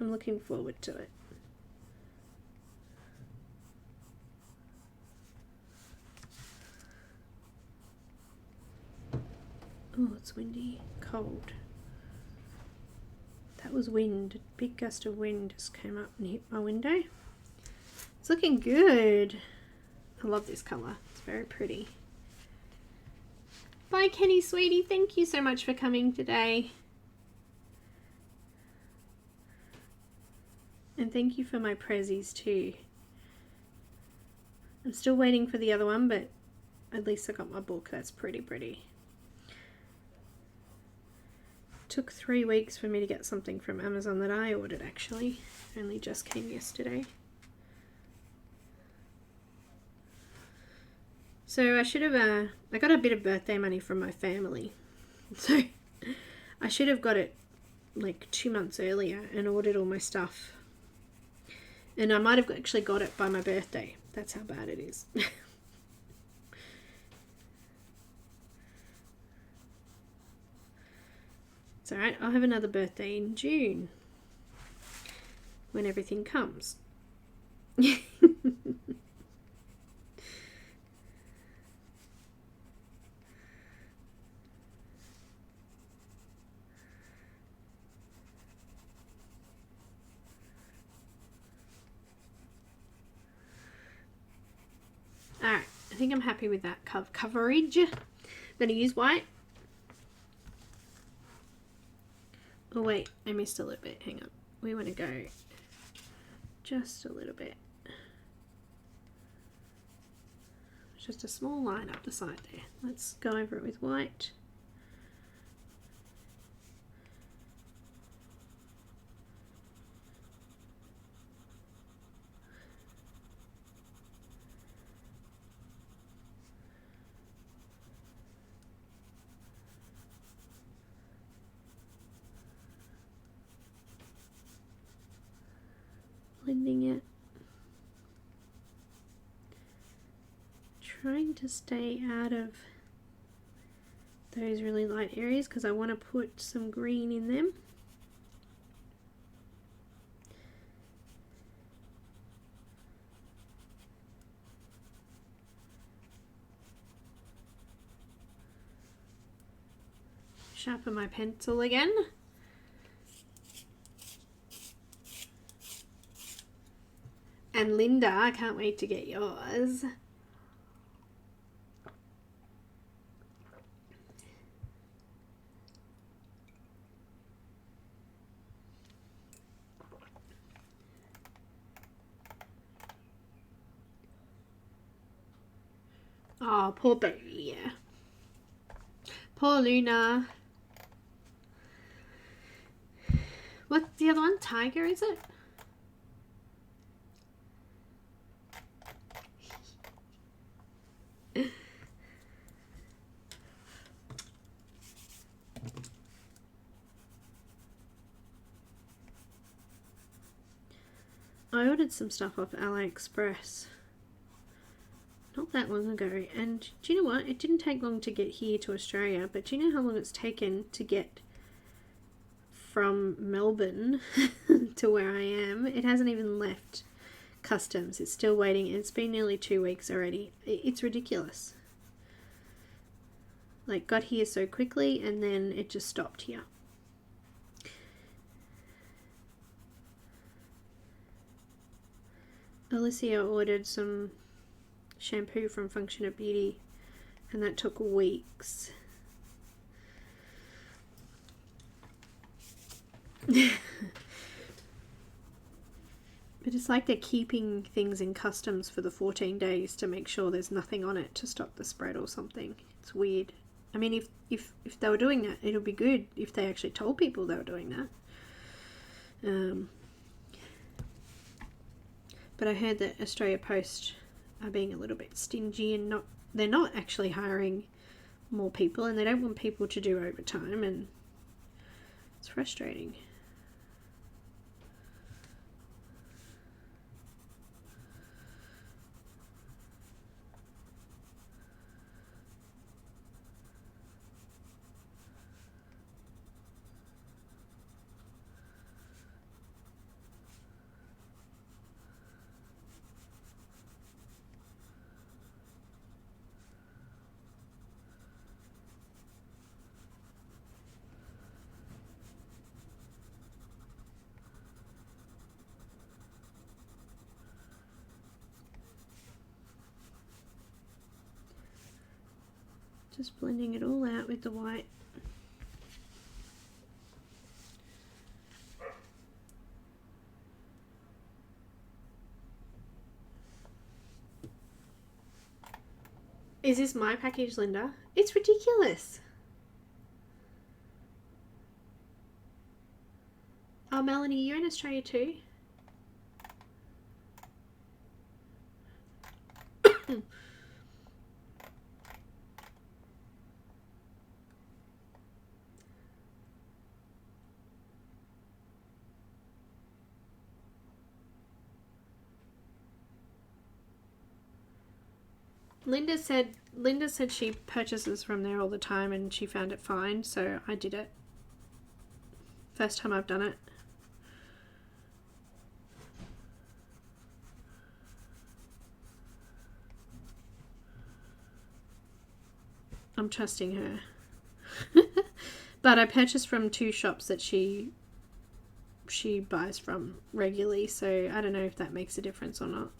I'm looking forward to it. Oh, it's windy, cold. That was wind. A big gust of wind just came up and hit my window. It's looking good. I love this colour. It's very pretty. Bye, Kenny, sweetie. Thank you so much for coming today. And thank you for my prezzies too. I'm still waiting for the other one, but at least I got my book. That's pretty pretty. Took 3 weeks for me to get something from Amazon that I ordered, actually. Only just came yesterday. So I should have, I got a bit of birthday money from my family. So I should have got it like 2 months earlier and ordered all my stuff. And I might have actually got it by my birthday. That's how bad it is. It's alright, I'll have another birthday in June. When everything comes. Alright, I think I'm happy with that coverage. I'm going to use white. Oh wait, I missed a little bit. Hang on. We want to go just a little bit. Just a small line up the side there. Let's go over it with white. Blending it, trying to stay out of those really light areas because I want to put some green in them. Sharpen my pencil again. And Linda, I can't wait to get yours. Oh, poor baby, yeah. Poor Luna. What's the other one? Tiger, is it? I ordered some stuff off AliExpress not that long ago, and do you know what? It didn't take long to get here to Australia, but do you know how long it's taken to get from Melbourne to where I am? It hasn't even left customs. It's still waiting, and it's been nearly 2 weeks already. It's ridiculous. Like, got here so quickly and then it just stopped here. Alicia ordered some shampoo from Function of Beauty, and that took weeks. But it's like they're keeping things in customs for the 14 days to make sure there's nothing on it to stop the spread or something. It's weird. I mean, if they were doing that, it'll be good if they actually told people they were doing that. But I heard that Australia Post are being a little bit stingy, and they're not actually hiring more people, and they don't want people to do overtime, and it's frustrating. Just blending it all out with the white. Is this my package, Linda? It's ridiculous. Oh, Melanie, you're in Australia too? Linda said she purchases from there all the time and she found it fine, so I did it. First time I've done it. I'm trusting her. But I purchased from 2 shops that she buys from regularly, so I don't know if that makes a difference or not.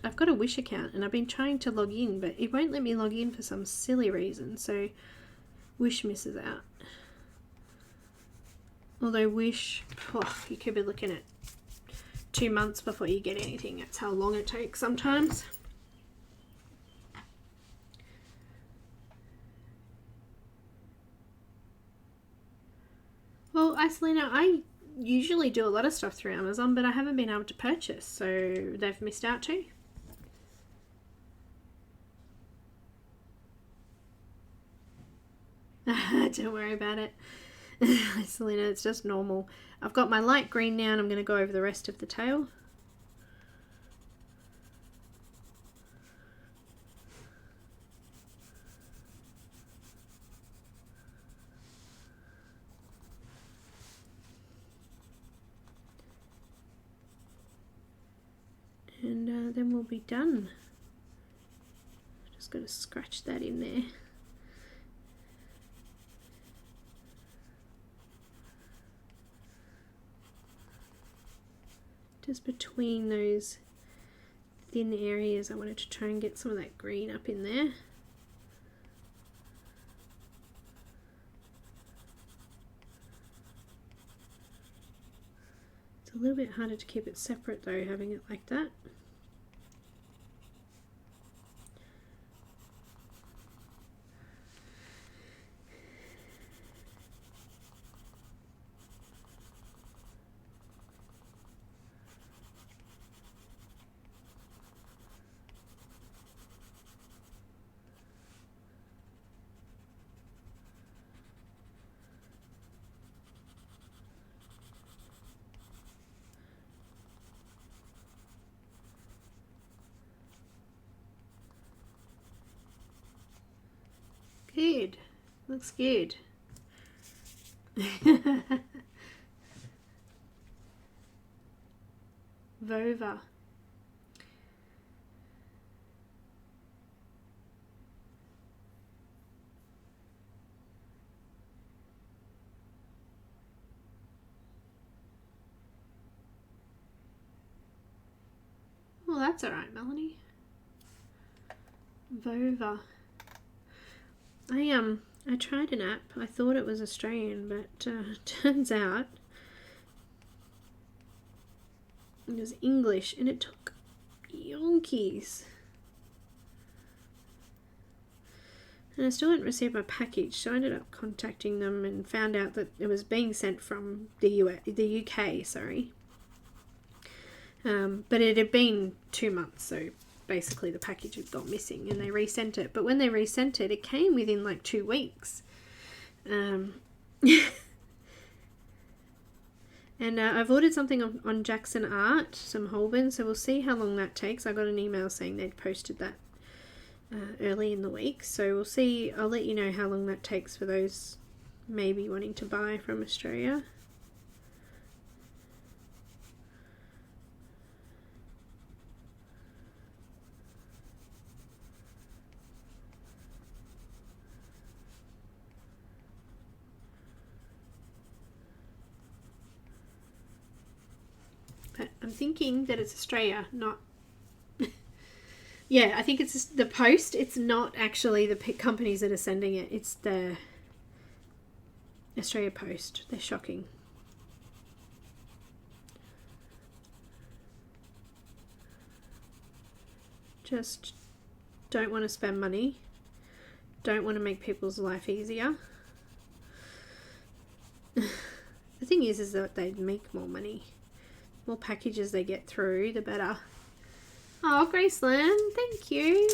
I've got a Wish account and I've been trying to log in, but it won't let me log in for some silly reason, so Wish misses out. Although Wish, you could be looking at 2 months before you get anything. That's how long it takes sometimes. Well, Isolina, I usually do a lot of stuff through Amazon, but I haven't been able to purchase, so they've missed out too. Don't worry about it. Selena, it's just normal. I've got my light green now and I'm going to go over the rest of the tail. And then we'll be done. Just got to scratch that in there. Just between those thin areas, I wanted to try and get some of that green up in there. It's a little bit harder to keep it separate though, having it like that. Good. Looks good. Vova. Well, that's alright, Melanie. Vova. I tried an app. I thought it was Australian, but turns out it was English, and it took yonkies. And I still hadn't received my package, so I ended up contacting them and found out that it was being sent from the UK, sorry. But it had been 2 months, so basically the package had gone missing, and they resent it. But when they resent it, it came within like 2 weeks. And I've ordered something on Jackson Art, some Holbein, so we'll see how long that takes. I got an email saying they'd posted that early in the week, so we'll see. I'll let you know how long that takes for those maybe wanting to buy from Australia. But I'm thinking that it's Australia, not... Yeah, I think it's just the post. It's not actually the companies that are sending it. It's the Australia Post. They're shocking. Just don't want to spend money. Don't want to make people's life easier. The thing is that they make more money. More packages they get through, the better. Oh, Graceland, thank you.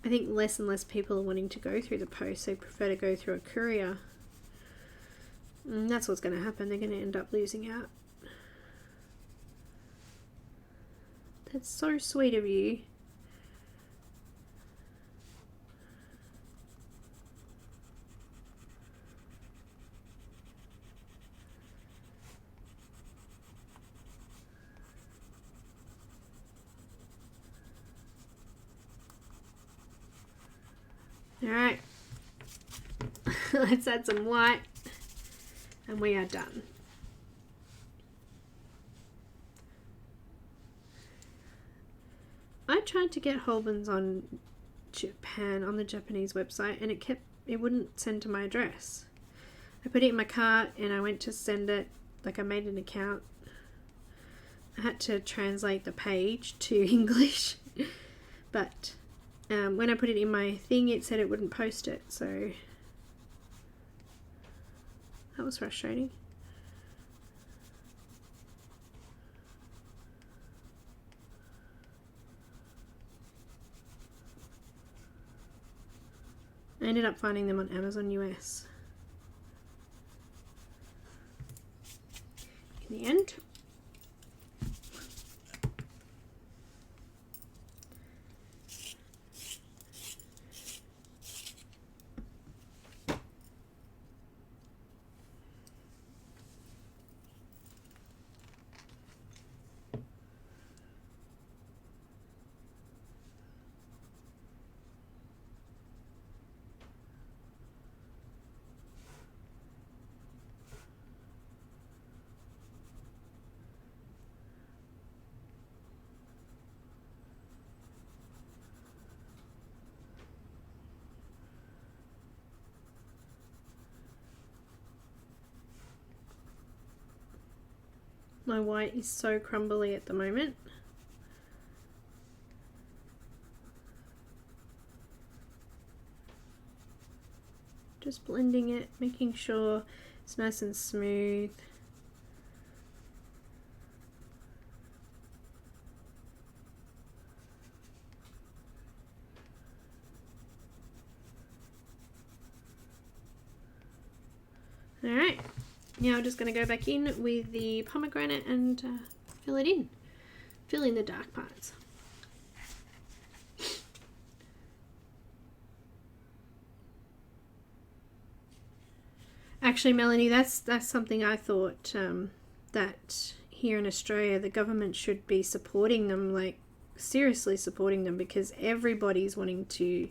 I think less and less people are wanting to go through the post. They prefer to go through a courier. And that's what's going to happen. They're going to end up losing out. That's so sweet of you. Alright, let's add some white and we are done. I tried to get Holbein's on Japan, on the Japanese website, and it wouldn't send to my address. I put it in my cart and I went to send it, like I made an account. I had to translate the page to English, but when I put it in my thing, it said it wouldn't post it, so that was frustrating. I ended up finding them on Amazon US in the end. My white is so crumbly at the moment. Just blending it, making sure it's nice and smooth. Alright. Now I'm just going to go back in with the pomegranate and fill it in. Fill in the dark parts. Actually, Melanie, that's something I thought, that here in Australia the government should be supporting them, like seriously supporting them, because everybody's wanting to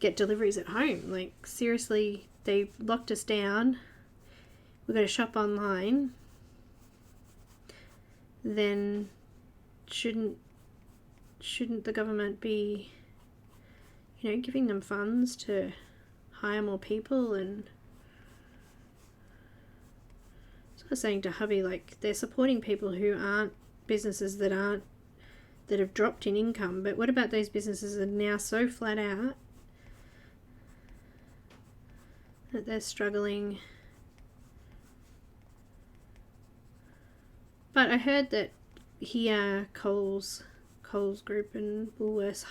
get deliveries at home. Like seriously, they locked us down. We've got to shop online. Then shouldn't the government be, you know, giving them funds to hire more people? And so I was saying to hubby, like, they're supporting people who aren't businesses that have dropped in income, but what about those businesses that are now so flat out that they're struggling? But I heard that here Coles Group and Woolworths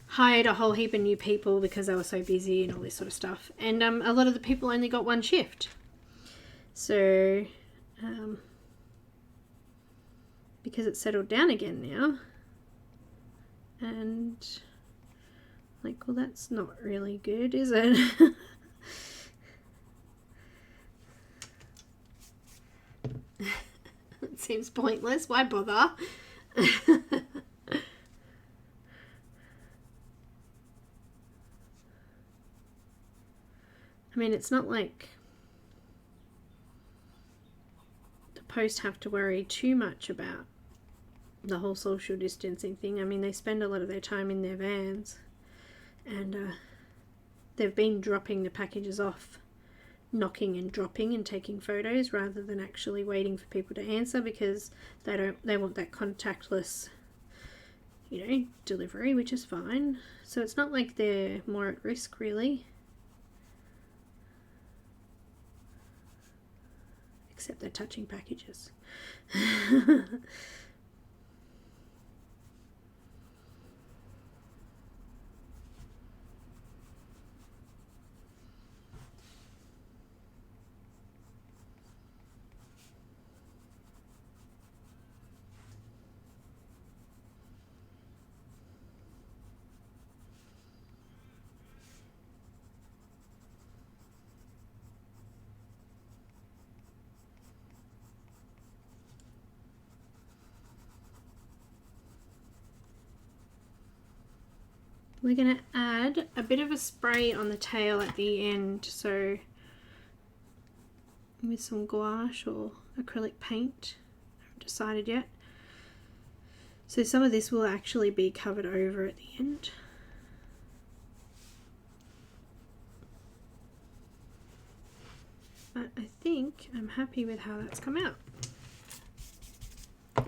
hired a whole heap of new people because they were so busy and all this sort of stuff. And a lot of the people only got one shift. So, because it's settled down again now. And, like, well, that's not really good, is it? It seems pointless. Why bother? I mean, it's not like the Post have to worry too much about the whole social distancing thing. I mean, they spend a lot of their time in their vans, and they've been dropping the packages off, knocking and dropping and taking photos rather than actually waiting for people to answer, because they want that contactless, you know, delivery, which is fine. So it's not like they're more at risk, really, except they're touching packages. We're going to add a bit of a spray on the tail at the end, so with some gouache or acrylic paint. I haven't decided yet. So some of this will actually be covered over at the end. But I think I'm happy with how that's come out. What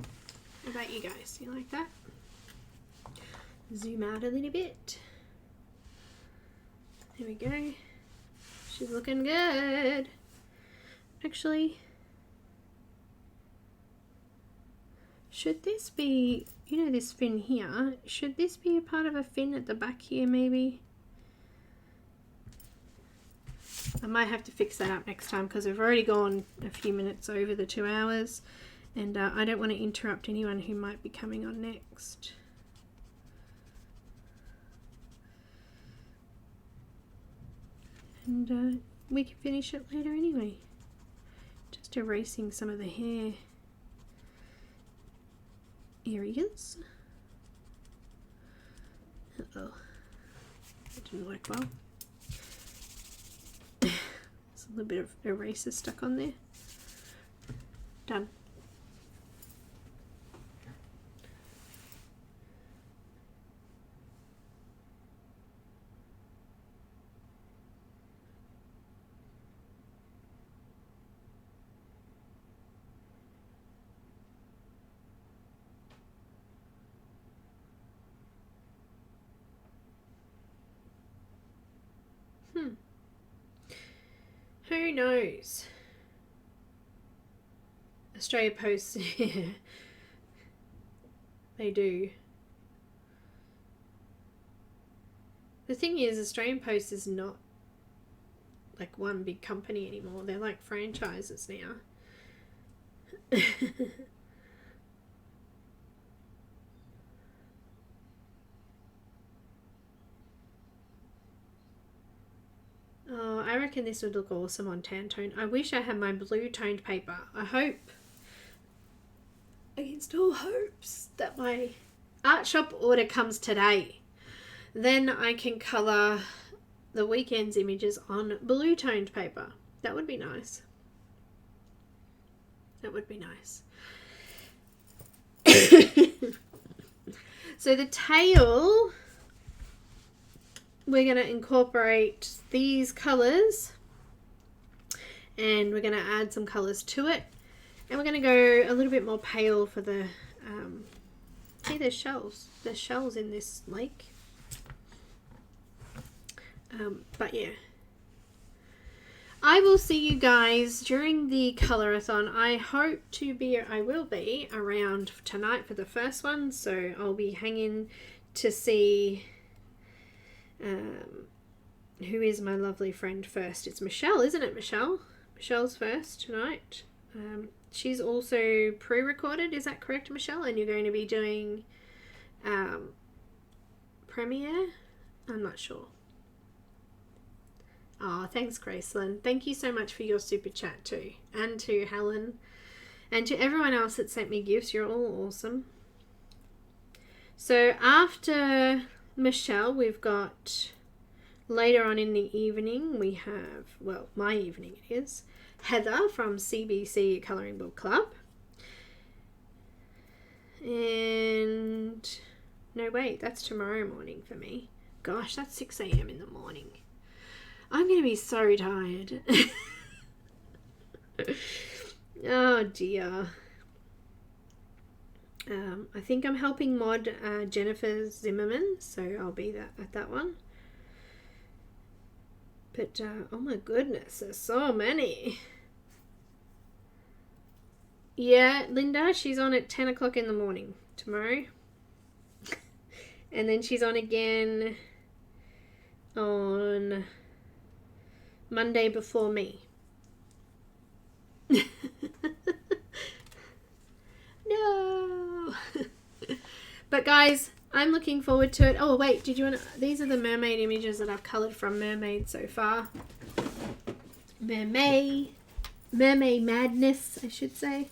about you guys? You like that? Zoom out a little bit. There we go. She's looking good. Actually, should this be, you know, this fin here, should this be a part of a fin at the back here maybe? I might have to fix that up next time, because we've already gone a few minutes over the 2 hours, and I don't want to interrupt anyone who might be coming on next. And we can finish it later anyway. Just erasing some of the hair areas. Uh-oh, that didn't work well. There's a little bit of eraser stuck on there. Done. Who knows? Australia Post, yeah, they do. The thing is, Australian Post is not like one big company anymore. They're like franchises now. Oh, I reckon this would look awesome on tan tone. I wish I had my blue toned paper. I hope, against all hopes, that my art shop order comes today. Then I can colour the weekend's images on blue toned paper. That would be nice. That would be nice. So the tail, we're going to incorporate these colours and we're going to add some colours to it, and we're going to go a little bit more pale for the see, there's shells in this lake, but yeah, I will see you guys during the colorathon. I will be around tonight for the first one, so I'll be hanging to see who is my lovely friend first. It's Michelle, isn't it, Michelle? Michelle's first tonight. She's also pre-recorded, is that correct, Michelle? And you're going to be doing premiere? I'm not sure. Oh, thanks, Gracelyn. Thank you so much for your super chat too. And to Helen. And to everyone else that sent me gifts. You're all awesome. So after Michelle, we've got, later on in the evening, we have, well, my evening it is, Heather from CBC Colouring Book Club. And, no wait, that's tomorrow morning for me. Gosh, that's 6 a.m. in the morning. I'm going to be so tired. Oh dear. I think I'm helping mod Jennifer Zimmerman, so I'll be at that one. But oh my goodness, there's so many. Yeah, Linda, she's on at 10 o'clock in the morning tomorrow. And then she's on again on Monday before me. No. But guys, I'm looking forward to it. Oh wait, did you want to, these are the mermaid images that I've coloured from Mermaid so far. Mermaid madness, I should say.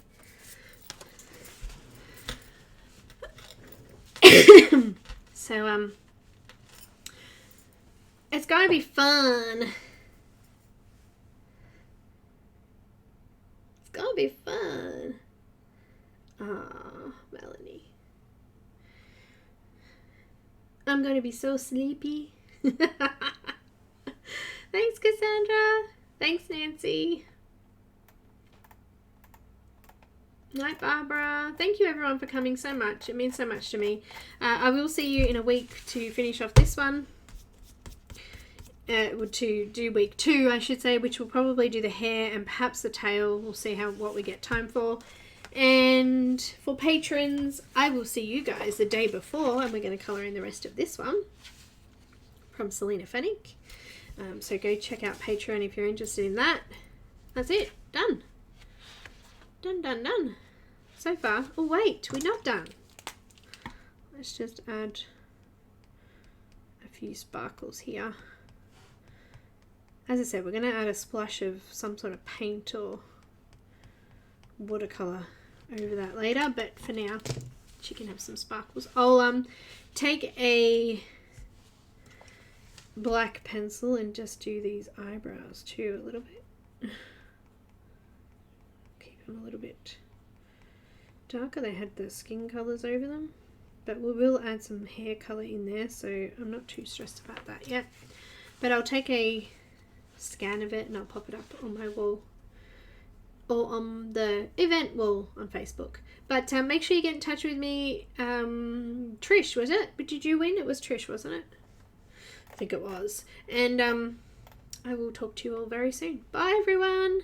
So it's gonna be fun. It's gonna be fun. Ah, Melanie. I'm gonna be so sleepy. Thanks, Cassandra. Thanks, Nancy. Night, Barbara. Thank you everyone for coming so much. It means so much to me. I will see you in a week to finish off this one. To do week 2, I should say, which will probably do the hair and perhaps the tail. We'll see what we get time for. And for patrons, I will see you guys the day before, and we're going to colour in the rest of this one from Selena Fennick. So go check out Patreon if you're interested in that. That's it. Done. Done. So far. Oh wait, we're not done. Let's just add a few sparkles here. As I said, we're going to add a splash of some sort of paint or watercolour over that later, but for now she can have some sparkles. I'll take a black pencil and just do these eyebrows too a little bit. Keep them a little bit darker. They had the skin colours over them, but we will add some hair colour in there, so I'm not too stressed about that yet. But I'll take a scan of it and I'll pop it up on my wall, or on the event wall on Facebook. But make sure you get in touch with me. Trish, was it? But did you win? It was Trish, wasn't it? I think it was. And I will talk to you all very soon. Bye everyone.